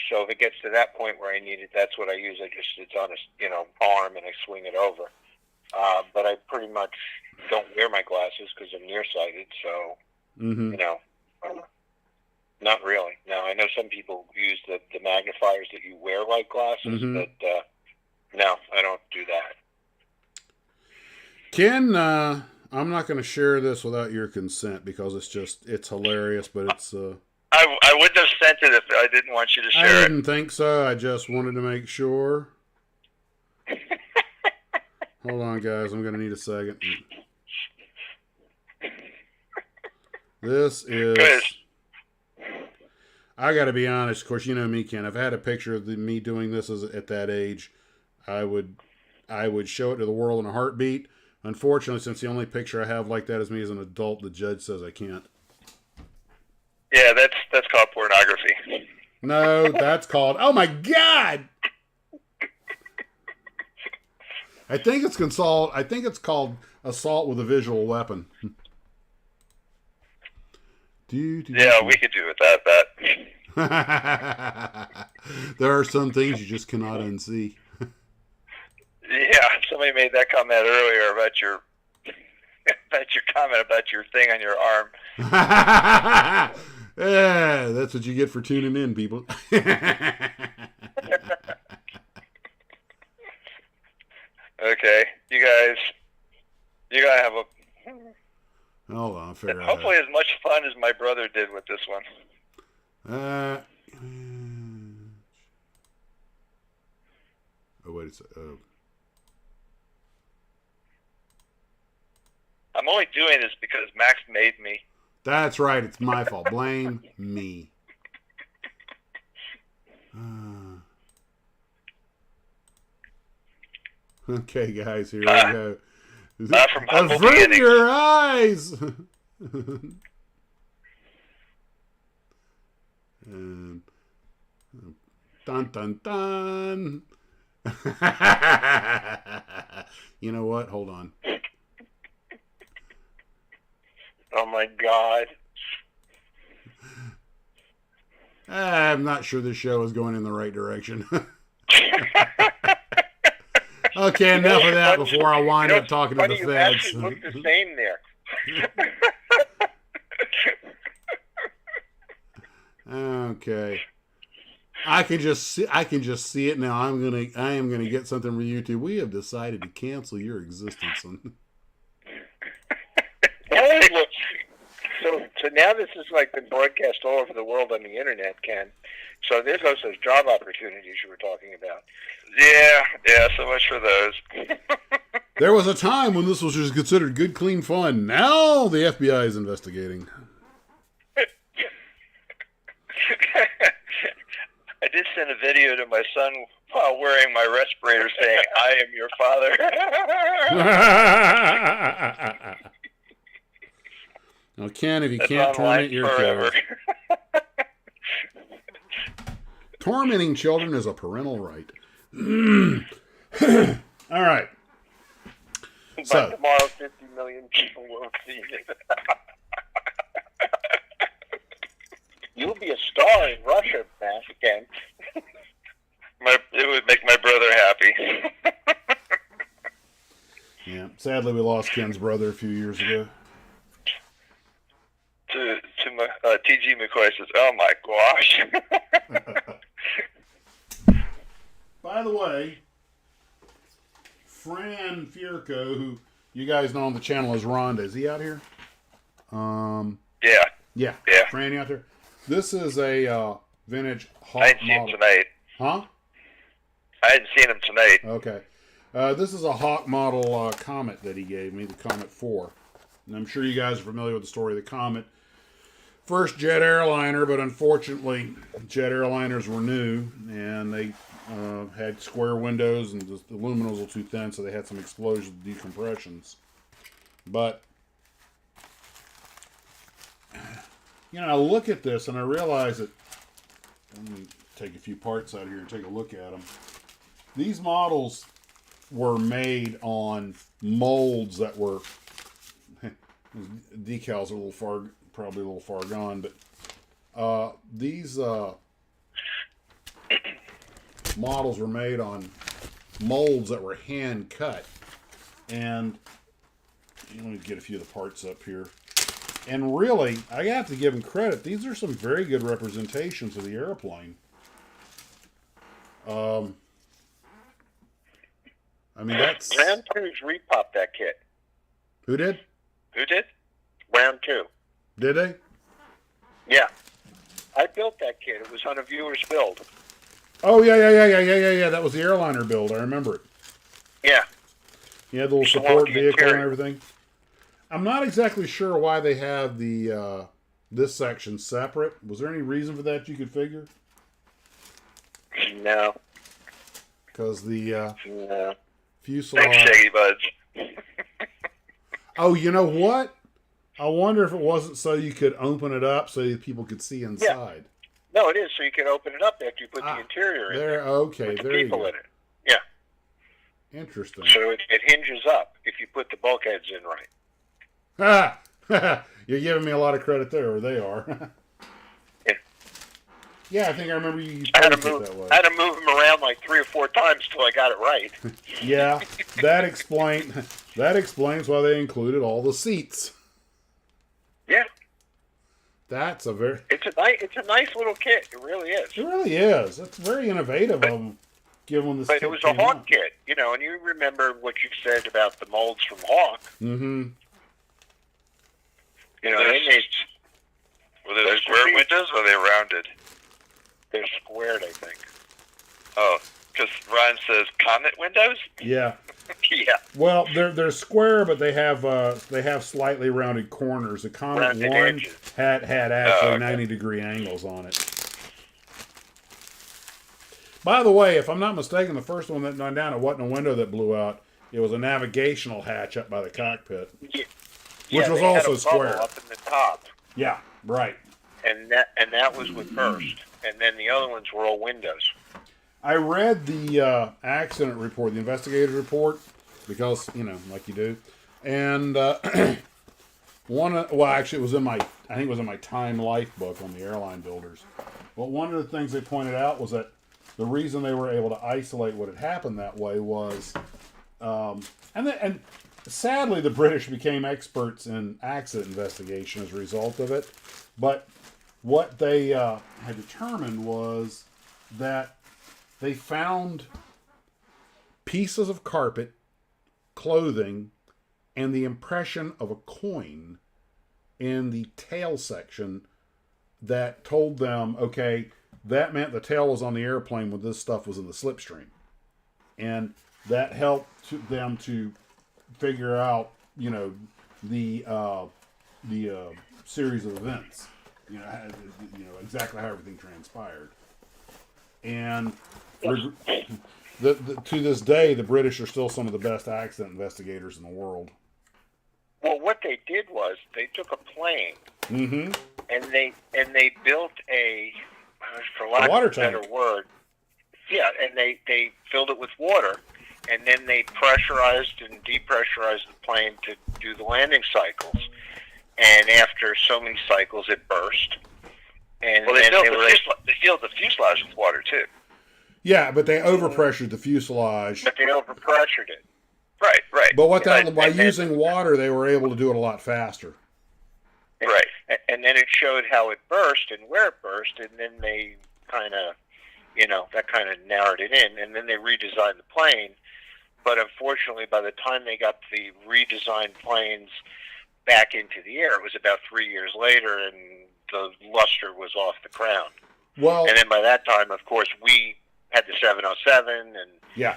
So if it gets to that point where I need it, that's what I use. It's on a arm, and I swing it over. But I pretty much don't wear my glasses because I'm nearsighted. So not really. Now I know some people use the magnifiers that you wear like glasses, but no, I don't do that. Ken, I'm not going to share this without your consent because it's hilarious, but it's. I wouldn't have sent it if I didn't want you to share it. I didn't think so. I just wanted to make sure. Hold on, guys. I'm going to need a second. This is... I got to be honest. Of course, you know me, Ken. If I had a picture of me doing this at that age, I would show it to the world in a heartbeat. Unfortunately, since the only picture I have like that is me as an adult, the judge says I can't. Yeah, that's called pornography. No, that's called... Oh, my God! I think it's called assault with a visual weapon. Yeah, we could do with that. There are some things you just cannot unsee. Yeah, somebody made that comment earlier about your comment about your thing on your arm. Yeah, that's what you get for tuning in, people. Okay, you gotta have a... Hold on, figure out. Hopefully as much fun as my brother did with this one. Oh, wait a second. Oh. I'm only doing this because Max made me. That's right. It's my fault. Blame me. Okay, guys, here we go. From humble Avert beginnings. your eyes! And, dun, dun, dun. You know what? Hold on. Oh, my God. I'm not sure this show is going in the right direction. Okay, enough of that before I wind up talking to the you feds. actually look the same there. Okay. I can just see it now. I am gonna get something from YouTube. We have decided to cancel your existence. So now this has like been broadcast all over the world on the internet, Ken. So there goes those job opportunities you were talking about. Yeah, so much for those. There was a time when this was just considered good, clean fun. Now the FBI is investigating. I did send a video to my son while wearing my respirator saying, "I am your father." Now, Ken, if you can't torment your kids. Tormenting children is a parental right. All right. By tomorrow, 50 million people will see it. You'll be a star in Russia, Matt, again. It would make my brother happy. Yeah. Sadly, we lost Ken's brother a few years ago. To my T.G. McCoy says, "Oh my gosh." By the way, Fran Fierco, who you guys know on the channel as Rhonda, is he out here? Yeah. Fran, you out there? This is a vintage Hawk I hadn't seen him tonight. Huh? I hadn't seen him tonight. Okay. This is a Hawk model Comet that he gave me, the Comet 4. And I'm sure you guys are familiar with the story of the Comet. First jet airliner, but unfortunately, jet airliners were new, and they had square windows, and the aluminum was too thin, so they had some explosion decompressions. But, you know, I look at this, and I realize that, let me take a few parts out of here and take a look at them. These models were made on molds that were, decals are probably a little far gone, but these models were made on molds that were hand cut. And let me get a few of the parts up here. And really, I have to give them credit. These are some very good representations of the airplane. I mean, that's... Round 2's repopped that kit. Who did? Who did? Round 2. Did they? Yeah. I built that kit. It was on a viewer's build. Oh, yeah. That was the airliner build. I remember it. Yeah. You had the little support vehicle and everything. I'm not exactly sure why they have the this section separate. Was there any reason for that you could figure? No. Because the No. fuselage... Thanks, Shaggy Buds. Oh, you know what? I wonder if it wasn't so you could open it up so that people could see inside. Yeah. No, it is, so you can open it up after you put the interior in there. Okay, with the there you people go. in it. Yeah. Interesting. So it hinges up if you put the bulkheads in right. Ah! You're giving me a lot of credit there, or they are. Yeah. Yeah, I think I remember you I had posed to it move. that way. I had to move them around like 3 or 4 times till I got it right. Yeah, that explains why they included all the seats. Yeah. That's a very... It's a nice little kit. It really is. It really is. That's very innovative of them, given this. But it was a Hawk kit, you know, and you remember what you said about the molds from Hawk. Mm-hmm. You know, they made... Were they square windows or were they rounded? They're squared, I think. Oh, because Ryan says comet windows? Yeah. Yeah. Well, they're square, but they have slightly rounded corners. The Comet Rounded 1 edges. had actually okay. 90-degree angles on it. By the way, if I'm not mistaken, the first one that went down, it wasn't a window that blew out. It was a navigational hatch up by the cockpit, Yeah. which was they had also a bubble square. up in the top, Yeah, right. and that was with burst, and then the other ones were all windows. I read the accident report, the investigative report, because, you know, like you do. And actually, it was in my Time Life book on the airline builders. But one of the things they pointed out was that the reason they were able to isolate what had happened that way was, and sadly, the British became experts in accident investigation as a result of it. But what they had determined was that they found pieces of carpet, clothing, and the impression of a coin in the tail section that told them, okay, that meant the tail was on the airplane when this stuff was in the slipstream. And that helped them to figure out, you know, the series of events, you know, exactly how everything transpired. And to this day, the British are still some of the best accident investigators in the world. Well, what they did was they took a plane Mm-hmm. and they built a, for lack water of a better tank. word, yeah, and they filled it with water, and then they pressurized and depressurized the plane to do the landing cycles. And after so many cycles, it burst. And Well, then they filled the fuselage with water too. Yeah, but they overpressured the fuselage. but they overpressured it. Right. But by And then- using water, they were able to do it a lot faster. Right. And then it showed how it burst and where it burst, and then they kind of, that kind of narrowed it in, and then they redesigned the plane. But unfortunately, by the time they got the redesigned planes back into the air, it was about 3 years later, and the luster was off the crown. Well, And then by that time, of course, we had the 707, and yeah.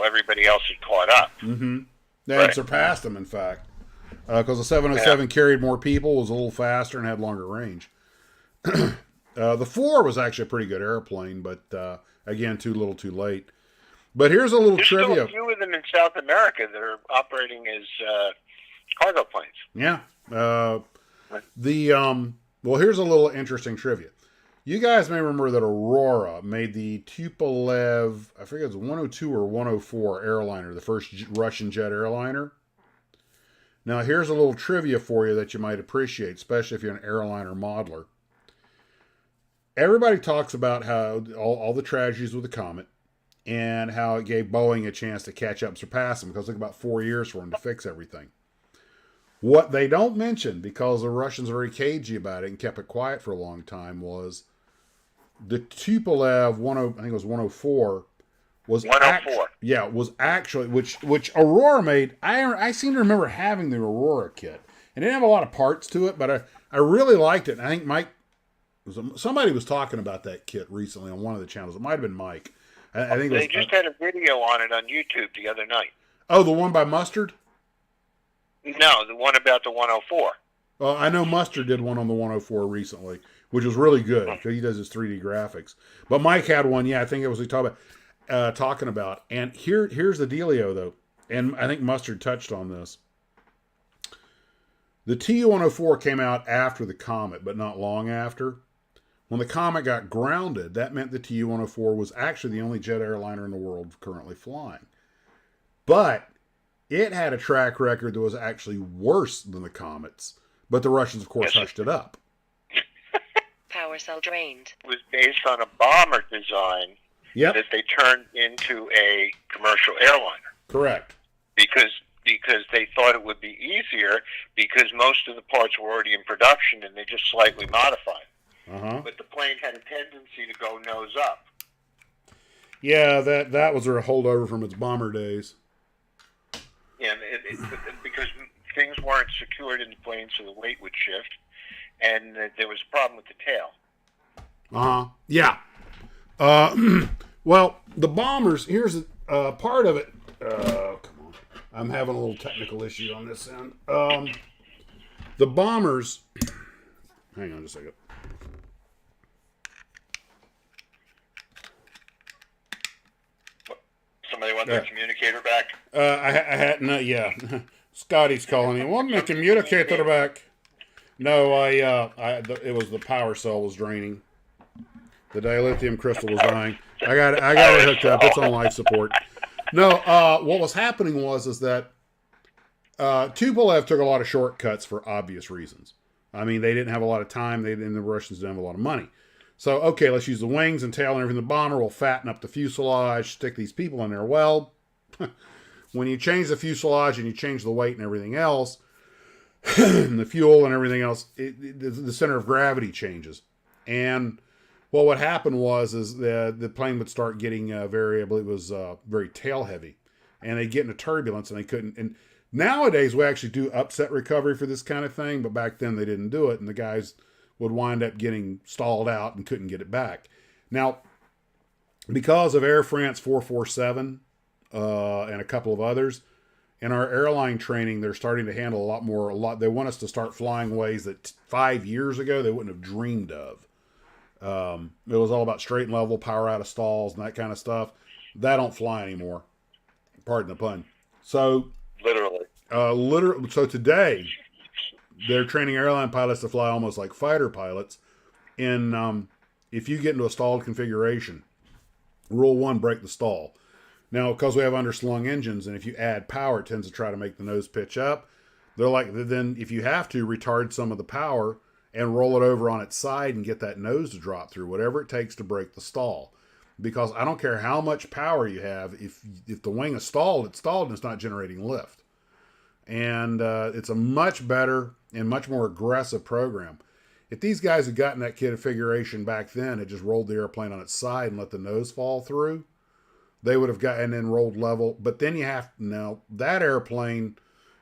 everybody else had caught up. Mm-hmm. They had Right. surpassed them, in fact. Because the 707 carried more people, was a little faster, and had longer range. The 4 was actually a pretty good airplane, but again, too little too late. But here's a little There's trivia. still a few of them in South America that are operating as cargo planes. Yeah. Well, here's a little interesting trivia. You guys may remember that Aurora made the Tupolev, I forget if it was 102 or 104 airliner, the first Russian jet airliner. Now, here's a little trivia for you that you might appreciate, especially if you're an airliner modeler. Everybody talks about how all the tragedies with the Comet and how it gave Boeing a chance to catch up and surpass them, because it took about 4 years for them to fix everything. What they don't mention, because the Russians are very cagey about it and kept it quiet for a long time, was the Tupolev I think it was 104 was 104. was actually which Aurora made. I seem to remember having the Aurora kit, and it didn't have a lot of parts to it, but I really liked it. And I think Mike somebody was talking about that kit recently on one of the channels. It might have been Mike. I think They just had a video on it on YouTube the other night. Oh, the one by Mustard. No, the one about the 104. I know Mustard did one on the 104 recently, which was really good because he does his 3D graphics. But Mike had one, I think it was talking about. And here's the dealio, though, and I think Mustard touched on this. The Tu-104 came out after the Comet, but not long after. When the Comet got grounded, that meant the Tu-104 was actually the only jet airliner in the world currently flying. But it had a track record that was actually worse than the Comet's. But the Russians, of course, hushed it up. Power cell drained. It was based on a bomber design that they turned into a commercial airliner. Correct. Because they thought it would be easier because most of the parts were already in production and they just slightly modified. But the plane had a tendency to go nose up. Yeah, that was a holdover from its bomber days. Yeah, because things weren't secured in the plane, so the weight would shift, and there was a problem with the tail. Yeah. Well, the bombers, here's part of it. Come on. I'm having a little technical issue on this end. The bombers, hang on just a second. Somebody want their communicator back? I had, no, yeah. Scotty's calling me. Want my communicator back? No, it was the power cell was draining. The dilithium crystal was dying. I got it hooked up. It's on life support. No, what was happening is that Tupolev took a lot of shortcuts for obvious reasons. I mean, they didn't have a lot of time. And the Russians didn't have a lot of money. So, okay, let's use the wings and tail and everything. The bomber will fatten up the fuselage, stick these people in there. Well, when you change the fuselage and you change the weight and everything else, and the fuel and everything else, the center of gravity changes. And well, what happened is the plane would start getting very tail heavy, and they'd get into turbulence, and they couldn't. And nowadays we actually do upset recovery for this kind of thing, but back then they didn't do it, and the guys would wind up getting stalled out and couldn't get it back. Now, because of Air France 447 and a couple of others, in our airline training, they're starting to handle a lot. They want us to start flying ways that 5 years ago they wouldn't have dreamed of. It was all about straight and level, power out of stalls, and that kind of stuff. That don't fly anymore. Pardon the pun. So literally. So today, they're training airline pilots to fly almost like fighter pilots. If you get into a stalled configuration, rule 1, break the stall. Now, because we have underslung engines, and if you add power, it tends to try to make the nose pitch up. Then if you have to, retard some of the power and roll it over on its side and get that nose to drop through, whatever it takes to break the stall. Because I don't care how much power you have, if the wing is stalled, it's stalled and it's not generating lift. And it's a much better and much more aggressive program. If these guys had gotten that configuration back then, it just rolled the airplane on its side and let the nose fall through, they would have gotten and then rolled level. But then that airplane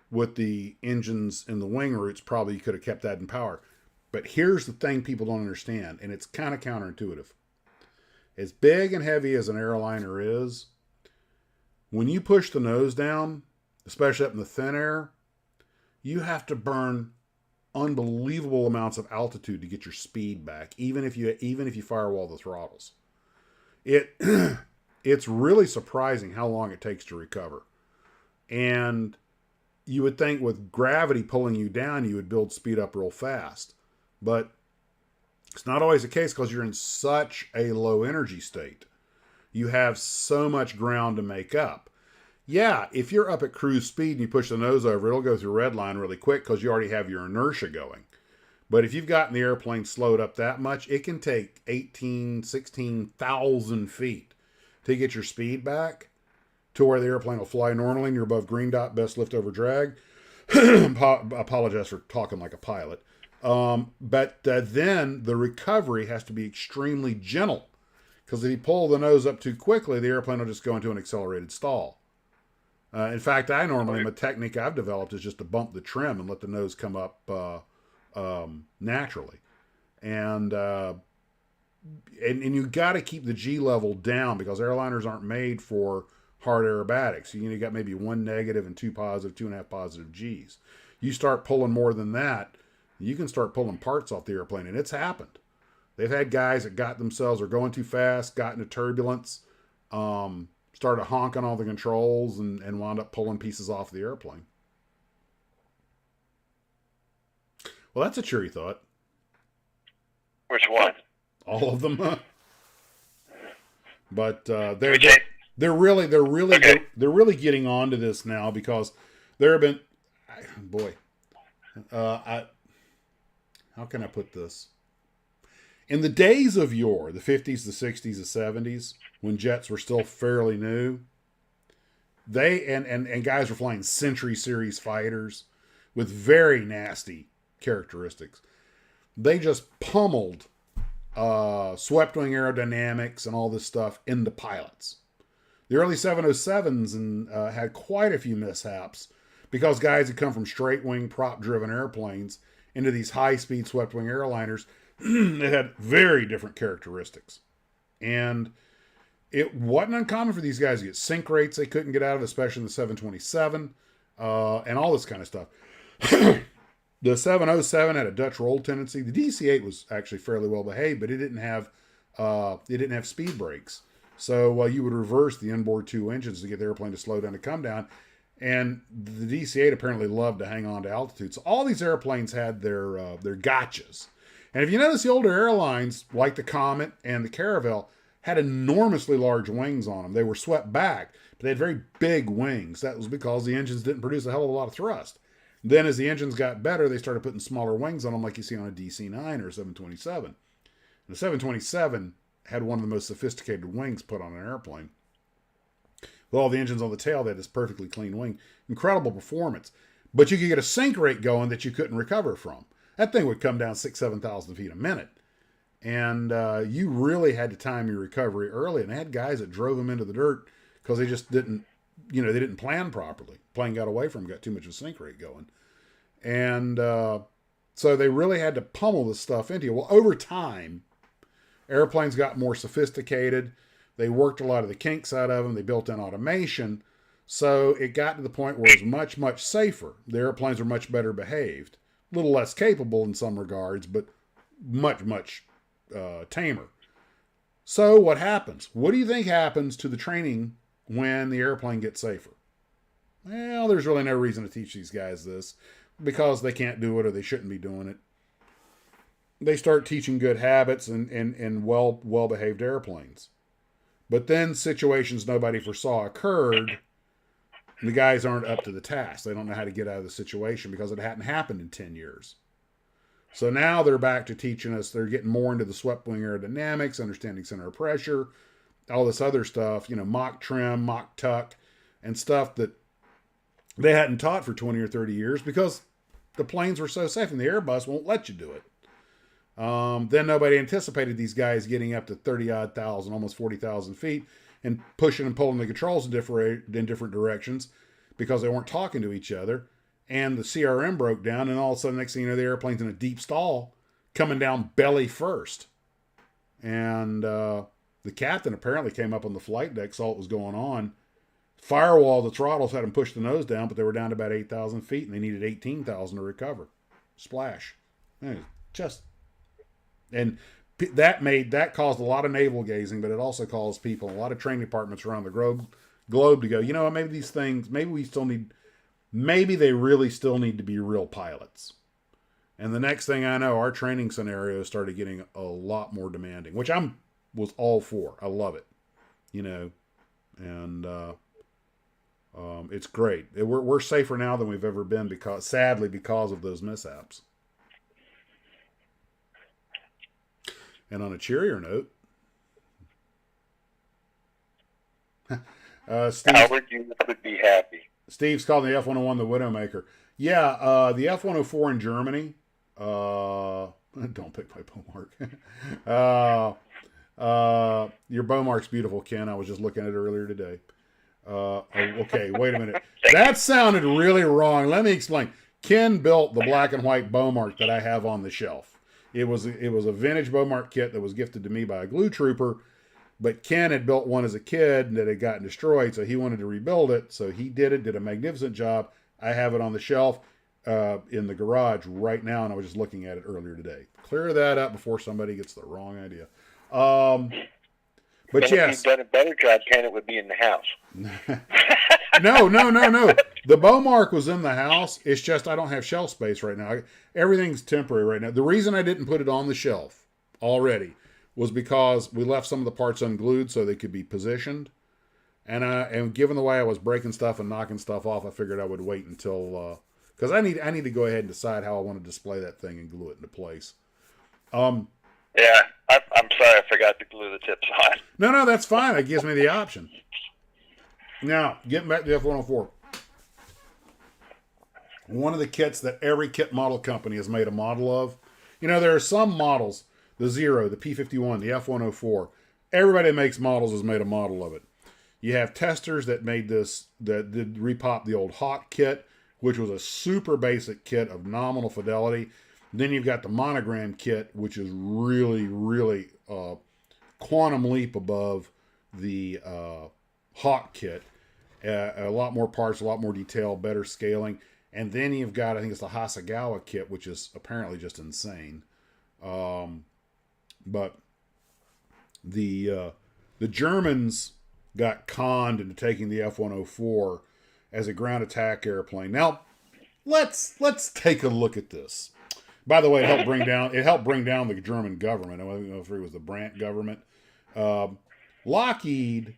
with the engines and the wing roots, probably you could have kept that in power. But here's the thing people don't understand, and it's kind of counterintuitive. As big and heavy as an airliner is, when you push the nose down, especially up in the thin air, you have to burn unbelievable amounts of altitude to get your speed back, even if you firewall the throttles. It's really surprising how long it takes to recover. And you would think with gravity pulling you down, you would build speed up real fast. But it's not always the case because you're in such a low energy state. You have so much ground to make up. Yeah, if you're up at cruise speed and you push the nose over, it'll go through red line really quick because you already have your inertia going. But if you've gotten the airplane slowed up that much, it can take 16,000 feet to get your speed back to where the airplane will fly normally and you're above green dot, best lift over drag. Apologize for talking like a pilot. But then the recovery has to be extremely gentle because if you pull the nose up too quickly, the airplane will just go into an accelerated stall. In fact, a technique I've developed is just to bump the trim and let the nose come up naturally. And you got to keep the G level down because airliners aren't made for hard aerobatics. You got maybe 1 negative and 2 positive, 2.5 positive G's. You start pulling more than that, you can start pulling parts off the airplane, and it's happened. They've had guys that got themselves or going too fast, got into turbulence, started honking all the controls, and wound up pulling pieces off the airplane. Well, that's a cheery thought. Which one? All of them. But they're really getting onto this now, because there have been, boy, how can I put this? In the days of yore, the 50s, the 60s, the 70s, when jets were still fairly new, they and guys were flying Century Series fighters with very nasty characteristics. They just pummeled swept wing aerodynamics and all this stuff into pilots. The early 707s had quite a few mishaps because guys had come from straight wing prop driven airplanes into these high speed swept wing airliners that had very different characteristics. And it wasn't uncommon for these guys to get sink rates they couldn't get out of, especially in the 727, and all this kind of stuff. The 707 had a Dutch roll tendency. The DC-8 was actually fairly well behaved, but it didn't have speed brakes. So you would reverse the inboard two engines to get the airplane to slow down to come down. And the DC-8 apparently loved to hang on to altitude. So all these airplanes had their gotchas. And if you notice, the older airlines, like the Comet and the Caravelle, had enormously large wings on them. They were swept back, but they had very big wings. That was because the engines didn't produce a hell of a lot of thrust. Then as the engines got better, they started putting smaller wings on them like you see on a DC-9 or a 727. And the 727 had one of the most sophisticated wings put on an airplane. With all the engines on the tail, they had this perfectly clean wing. Incredible performance. But you could get a sink rate going that you couldn't recover from. That thing would come down 6,000 to 7,000 feet a minute. And you really had to time your recovery early. And they had guys that drove them into the dirt because they just didn't, they didn't plan properly. Plane got away from them, got too much of a sink rate going. And so they really had to pummel this stuff into you. Well, over time, airplanes got more sophisticated. They worked a lot of the kinks out of them. They built in automation. So it got to the point where it was much, much safer. The airplanes were much better behaved. A little less capable in some regards, but much, much tamer. So what happens? What do you think happens to the training when the airplane gets safer? Well, there's really no reason to teach these guys this because they can't do it or they shouldn't be doing it. They start teaching good habits and well-behaved airplanes. But then situations nobody foresaw occurred, and the guys aren't up to the task. They don't know how to get out of the situation because it hadn't happened in 10 years. So now they're back to teaching us. They're getting more into the swept wing aerodynamics, understanding center of pressure, all this other stuff, mock trim, mock tuck, and stuff that they hadn't taught for 20 or 30 years because the planes were so safe and the Airbus won't let you do it. Then nobody anticipated these guys getting up to 30-odd thousand, almost 40,000 feet, and pushing and pulling the controls in different directions because they weren't talking to each other. And the CRM broke down, and all of a sudden, next thing you know, the airplane's in a deep stall, coming down belly first. And the captain apparently came up on the flight deck, saw what was going on, firewall the throttles, had them push the nose down, but they were down to about 8,000 feet, and they needed 18,000 to recover. Splash. And that caused a lot of navel gazing, but it also caused people, a lot of training departments around the globe to go, maybe these things, maybe they really still need to be real pilots. And the next thing I know, our training scenarios started getting a lot more demanding, which was all for. I love it, and it's great. We're safer now than we've ever been because of those mishaps. And on a cheerier note, Howard, you would be happy. Steve's calling the F-101 the Widowmaker. Yeah, the F-104 in Germany. Don't pick my Beaumark. Your Beaumark's beautiful, Ken. I was just looking at it earlier today. Okay, wait a minute. That sounded really wrong. Let me explain. Ken built the black and white Beaumark that I have on the shelf. It was a vintage Beaumark kit that was gifted to me by a glue trooper But Ken had built one as a kid that had gotten destroyed, so he wanted to rebuild it. So he did it, did a magnificent job. I have it on the shelf in the garage right now, and I was just looking at it earlier today. Clear that up before somebody gets the wrong idea. But yes. If you'd done a better job, Ken, it would be in the house. No. The Bowmark was in the house. It's just I don't have shelf space right now. Everything's temporary right now. The reason I didn't put it on the shelf already was because we left some of the parts unglued so they could be positioned. And given the way I was breaking stuff and knocking stuff off, I figured I would wait until because I need to go ahead and decide how I want to display that thing and glue it into place. Yeah, I'm sorry I forgot to glue the tips on. No, that's fine. It gives me the option. Now, getting back to the F-104. One of the kits that every kit model company has made a model of. There are some models, the Zero, the P-51, the F-104. Everybody that makes models has made a model of it. You have testers that made this, that did repop the old Hawk kit, which was a super basic kit of nominal fidelity. Then you've got the Monogram kit, which is really, really quantum leap above the Hawk kit. A lot more parts, a lot more detail, better scaling. And then you've got, I think it's the Hasegawa kit, which is apparently just insane. But the Germans got conned into taking the F-104 as a ground attack airplane. Now, let's take a look at this. By the way, it helped bring down the German government. I don't know if it was the Brandt government. Lockheed,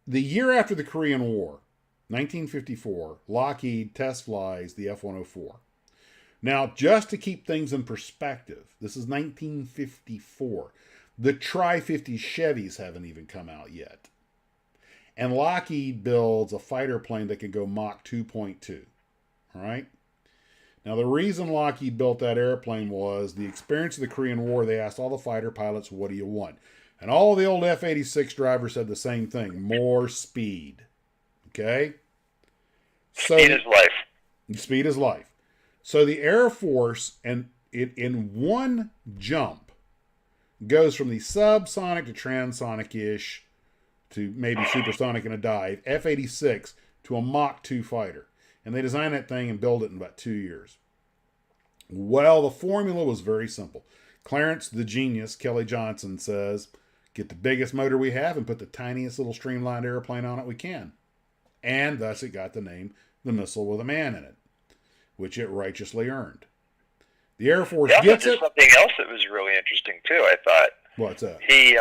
the year after the Korean War, 1954, Lockheed test flies the F-104. Now, just to keep things in perspective, this is 1954. The Tri-50 Chevys haven't even come out yet. And Lockheed builds a fighter plane that can go Mach 2.2. All right? Now, the reason Lockheed built that airplane was the experience of the Korean War. They asked all the fighter pilots, what do you want? And all the old F-86 drivers said the same thing, more speed. Okay? So, speed is life. Speed is life. So the Air Force, and it in one jump, goes from the subsonic to transonic-ish to maybe supersonic in a dive, F-86 to a Mach 2 fighter. And they designed that thing and built it in about 2 years. Well, the formula was very simple. Clarence, the genius, Kelly Johnson, says, get the biggest motor we have and put the tiniest little streamlined airplane on it we can. And thus it got the name, the missile with a man in it, which it righteously earned. The Air Force gets it. Something else that was really interesting, too, I thought. What's that? He,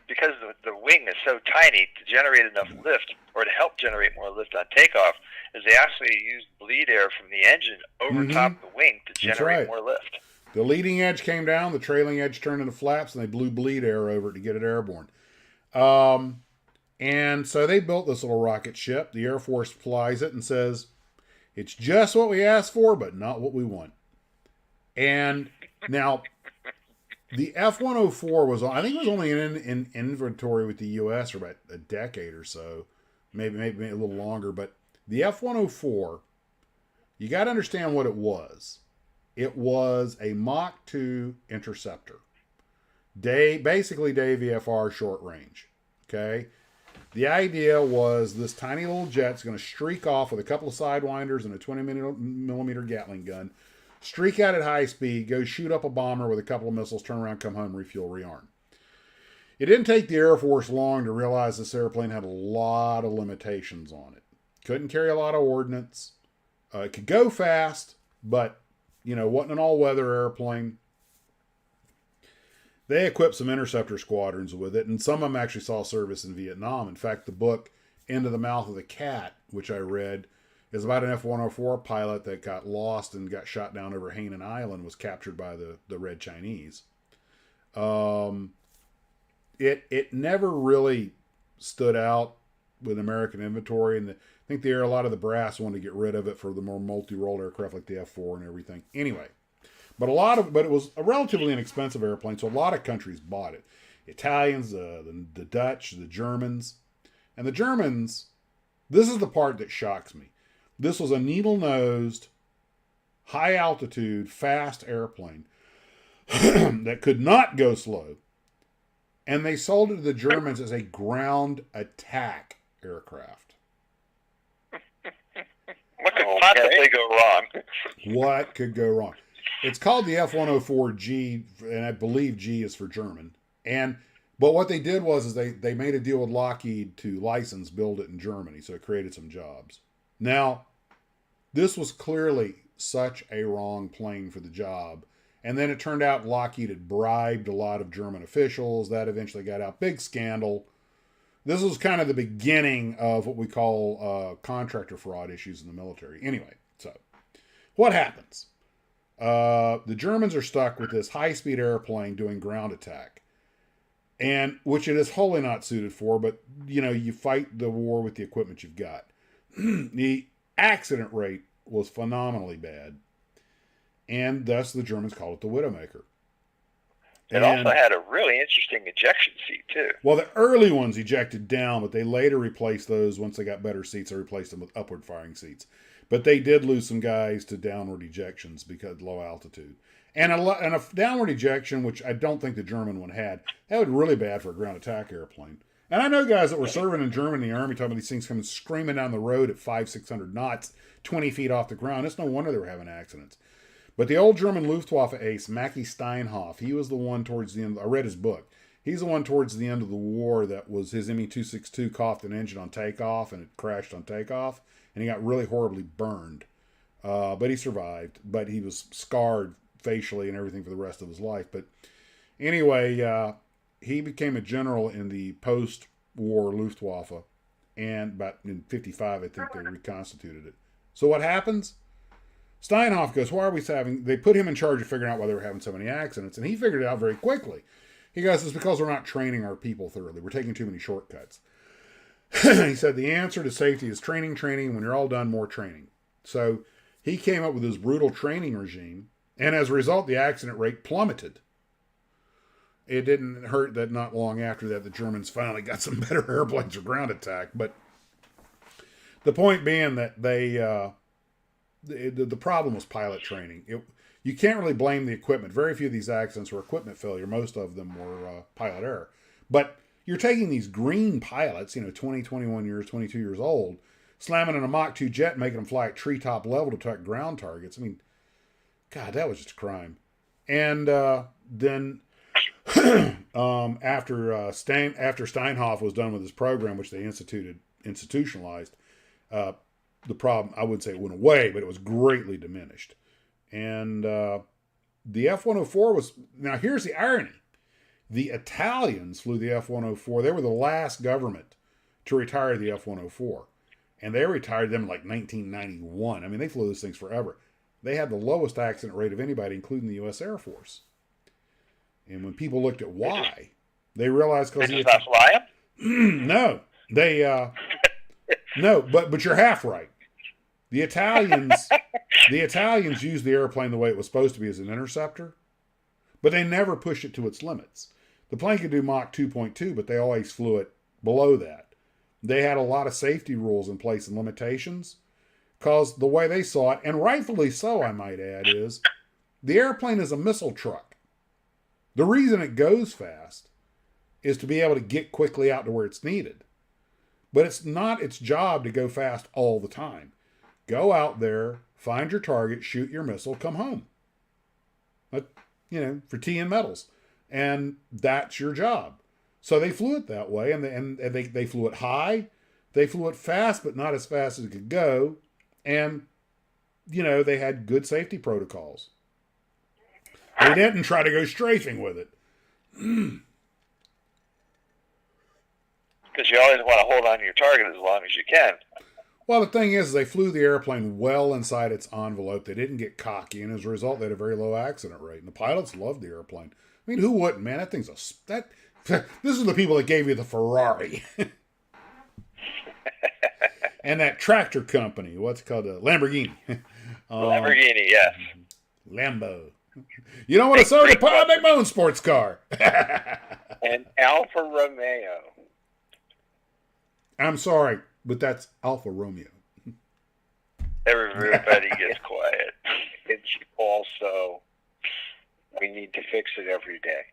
because the wing is so tiny, to generate enough lift, or to help generate more lift on takeoff, is they actually used bleed air from the engine over top the wing to generate more lift. The leading edge came down, the trailing edge turned into flaps, and they blew bleed air over it to get it airborne. And so they built this little rocket ship. The Air Force flies it and says, it's just what we asked for, but not what we want. And now, the F-104 was, I think it was only in inventory with the U.S. for about a decade or so, maybe a little longer. But the F-104, you got to understand what it was. It was a Mach 2 interceptor. Basically day VFR short range. Okay? The idea was this tiny little jet's going to streak off with a couple of sidewinders and a 20-millimeter Gatling gun, streak out at high speed, go shoot up a bomber with a couple of missiles, turn around, come home, refuel, rearm. It didn't take the Air Force long to realize this airplane had a lot of limitations on it. Couldn't carry a lot of ordnance. It could go fast, but, wasn't an all-weather airplane. They equipped some interceptor squadrons with it, and some of them actually saw service in Vietnam. In fact, the book Into the Mouth of the Cat, which I read, is about an F-104 pilot that got lost and got shot down over Hainan Island, was captured by the Red Chinese. It never really stood out with American inventory, and I think a lot of the brass wanted to get rid of it for the more multi-role aircraft like the F-4 and everything. Anyway. But it was a relatively inexpensive airplane, so a lot of countries bought it. Italians, the Dutch, the Germans. And the Germans, this is the part that shocks me. This was a needle-nosed, high-altitude, fast airplane that could not go slow And they sold it to the Germans as a ground attack aircraft. What could possibly go wrong? What could go wrong? It's called the F-104G, and I believe G is for German. But what they did was they made a deal with Lockheed to license build it in Germany, so it created some jobs. Now, this was clearly such a wrong plane for the job. And then it turned out Lockheed had bribed a lot of German officials. That eventually got out. Big scandal. This was kind of the beginning of what we call contractor fraud issues in the military. Anyway, so what happens? The Germans are stuck with this high-speed airplane doing ground attack, and which it is wholly not suited for, but, you fight the war with the equipment you've got. The accident rate was phenomenally bad, and thus the Germans called it the Widowmaker. It also had a really interesting ejection seat, too. Well, the early ones ejected down, but they later replaced those. Once they got better seats, they replaced them with upward firing seats. But they did lose some guys to downward ejections because of low altitude. And a downward ejection, which I don't think the German one had, that would be really bad for a ground attack airplane. And I know guys that were serving in Germany in the Army talking about these things coming screaming down the road at 500-600 knots, 20 feet off the ground. It's no wonder they were having accidents. But the old German Luftwaffe ace, Mackie Steinhoff, he was the one towards the end. I read his book. He's the one towards the end of the war that was his Me-262 coughed an engine on takeoff, and it crashed on takeoff, and he got really horribly burned. But he survived. But he was scarred facially and everything for the rest of his life. But anyway, he became a general in the post-war Luftwaffe, and about in 55, I think they reconstituted it. So what happens? Steinhoff goes, why are we having... They put him in charge of figuring out why they were having so many accidents, and he figured it out very quickly. He goes, it's because we're not training our people thoroughly. We're taking too many shortcuts. He said, the answer to safety is training. When you're all done, more training. So he came up with this brutal training regime, and as a result, the accident rate plummeted. It didn't hurt that not long after that, the Germans finally got some better airplanes for ground attack. But the point being that the problem was pilot training. You can't really blame the equipment. Very few of these accidents were equipment failure. Most of them were pilot error. But you're taking these green pilots, 20, 21 years, 22 years old, slamming in a Mach 2 jet, making them fly at treetop level to attack ground targets. I mean, God, that was just a crime. And then after Steinhoff was done with his program, which they institutionalized, the problem, I wouldn't say it went away, but it was greatly diminished. And the F-104 was... Now, here's the irony. The Italians flew the F-104. They were the last government to retire the F-104. And they retired them in like 1991. I mean, they flew those things forever. They had the lowest accident rate of anybody, including the U.S. Air Force. And when people looked at why, they realized... They just not fly them? No. They... No, but you're half right. The Italians used the airplane the way it was supposed to be as an interceptor, but they never pushed it to its limits. The plane could do Mach 2.2, but they always flew it below that. They had a lot of safety rules in place and limitations, because the way they saw it, and rightfully so, I might add, is the airplane is a missile truck. The reason it goes fast is to be able to get quickly out to where it's needed. But it's not its job to go fast all the time. Go out there, find your target, shoot your missile, come home. But, for tea and metals. And that's your job. So they flew it that way, and they flew it high. They flew it fast, but not as fast as it could go. And, they had good safety protocols. They didn't try to go strafing with it. Because you always want to hold on to your target as long as you can. Well, the thing is, they flew the airplane well inside its envelope. They didn't get cocky, and as a result, they had a very low accident rate. And the pilots loved the airplane. I mean, who wouldn't, man? That thing's this is the people that gave you the Ferrari. And that tractor company, what's it called? Lamborghini. Lamborghini, yes. Lambo. You don't want to sell the pile, make my own sports car. And Alfa Romeo. I'm sorry, but that's Alfa Romeo. Everybody gets quiet. It's also, we need to fix it every day.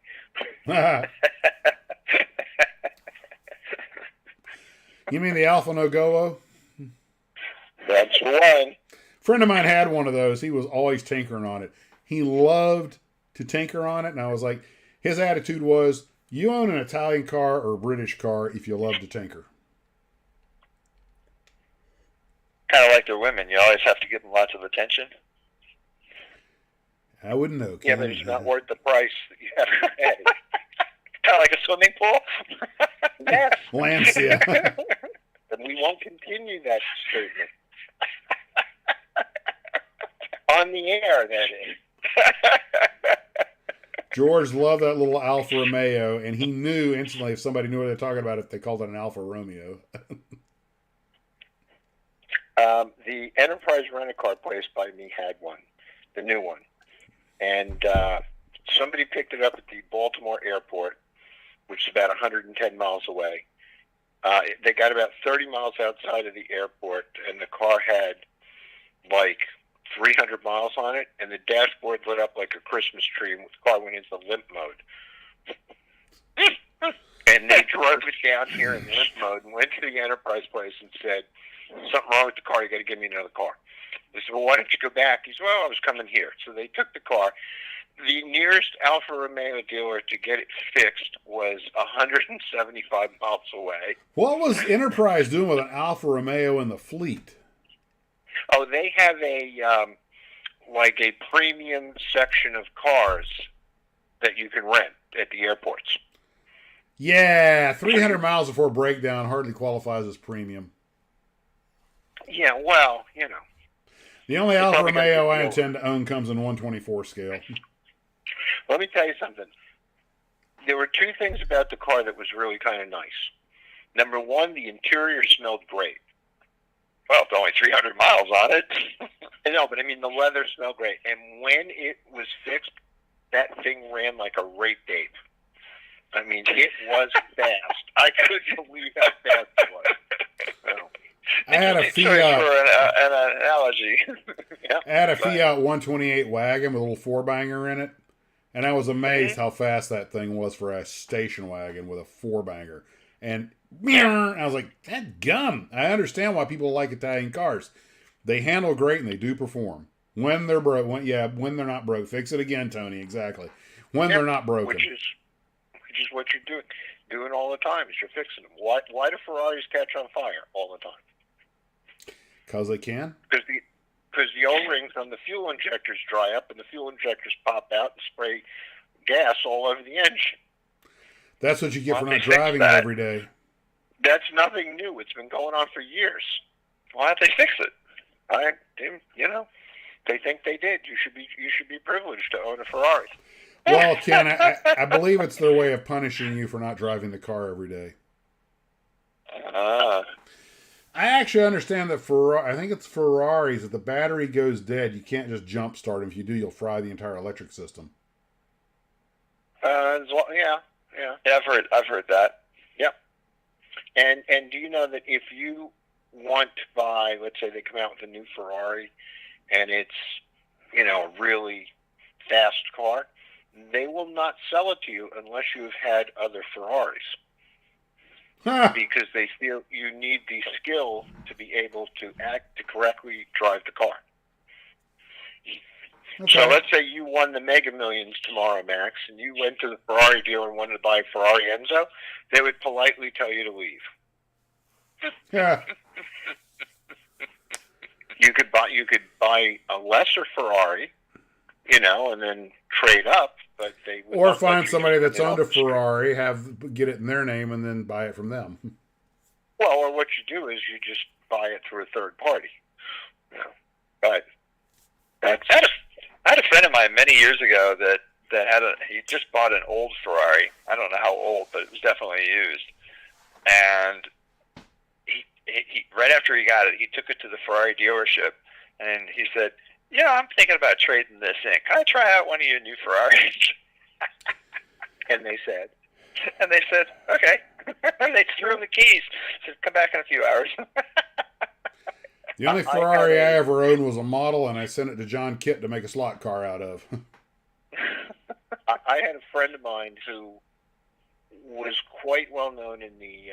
You mean the Alfa Nogovo? That's one. A friend of mine had one of those. He was always tinkering on it. He loved to tinker on it, and I was like, his attitude was, you own an Italian car or a British car if you love to tinker. Kind of like their women. You always have to give them lots of attention. I wouldn't know. Yeah, but it's not worth the price that you have to pay. Kind of like a swimming pool? Yes. Lance, yeah. And we won't continue that statement. On the air, that is. George loved that little Alfa Romeo, and he knew instantly if somebody knew what they were talking about if they called it an Alfa Romeo. The Enterprise rent-a-car place by me had one, the new one. And somebody picked it up at the Baltimore airport, which is about 110 miles away. They got about 30 miles outside of the airport, and the car had like 300 miles on it, and the dashboard lit up like a Christmas tree, and the car went into limp mode. And they drove it down here in limp mode and went to the Enterprise place and said, something wrong with the car, you got to give me another car. They said, well, why don't you go back? He said, well, I was coming here. So they took the car. The nearest Alfa Romeo dealer to get it fixed was 175 miles away. What was Enterprise doing with an Alfa Romeo in the fleet? Oh, they have a premium section of cars that you can rent at the airports. Yeah, 300 miles before breakdown hardly qualifies as premium. Yeah, well, you know. The only Alfa Romeo I intend to own comes in 124 scale. Let me tell you something. There were two things about the car that was really kind of nice. Number one, the interior smelled great. Well, it's only 300 miles on it. I know, but I mean, the leather smelled great. And when it was fixed, that thing ran like a rape babe. I mean, it was fast. I couldn't believe how fast it was. So, I had a Fiat. For an analogy. Yeah, I had a Fiat 128 wagon with a little four-banger in it. And I was amazed how fast that thing was for a station wagon with a four-banger. And I was like, that gum. I understand why people like Italian cars. They handle great and they do perform. When they're broke, when they're not broke. Fix it again, Tony. Exactly. When they're not broken. Which is what you're doing all the time. Is you're fixing them. Why do Ferraris catch on fire all the time? Because they can. Because the O-rings on the fuel injectors dry up and the fuel injectors pop out and spray gas all over the engine. That's what you get for not driving it every day. That's nothing new. It's been going on for years. Why don't they fix it? They think they did. You should be privileged to own a Ferrari. Well, Ken, I believe it's their way of punishing you for not driving the car every day. I actually understand that I think it's Ferraris, if the battery goes dead, you can't just jump start them. If you do, you'll fry the entire electric system. Yeah, I've heard that. Yep. And do you know that if you want to buy, let's say they come out with a new Ferrari, and it's a really fast car, they will not sell it to you unless you've had other Ferraris. Because they feel you need the skill to be able to correctly drive the car. Okay. So let's say you won the Mega Millions tomorrow, Max, and you went to the Ferrari dealer and wanted to buy a Ferrari Enzo. They would politely tell you to leave. Yeah. You could buy a lesser Ferrari, and then trade up. But they would or find somebody that's owned a Ferrari, get it in their name, and then buy it from them. Well, or what you do is you just buy it through a third party. But I had a friend of mine many years ago that he just bought an old Ferrari. I don't know how old, but it was definitely used. And he right after he got it, he took it to the Ferrari dealership, and he said, I'm thinking about trading this in. Can I try out one of your new Ferraris? And they said, okay. They threw him the keys. Said, come back in a few hours. The only Ferrari I ever owned was a model, and I sent it to John Kitt to make a slot car out of. I had a friend of mine who was quite well known in the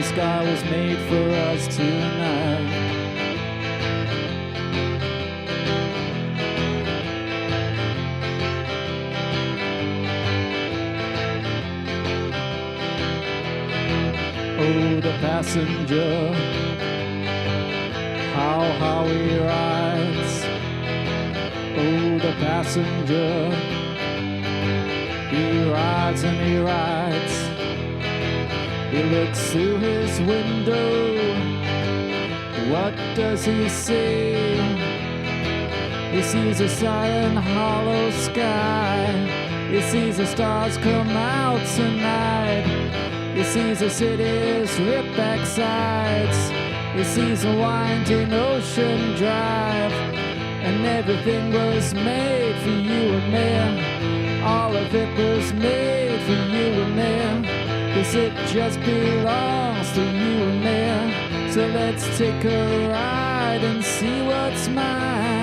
The sky was made for us tonight. Oh, the passenger, how he rides. Oh, the passenger, he rides and he rides. He looks through his window. What does he see? He sees a silent, hollow sky. He sees the stars come out tonight. He sees the city's ripped back sides. He sees a winding ocean drive. And everything was made for you and me. All of it was made for you and me. 'Cause it just belongs to you and me. So let's take a ride and see what's mine.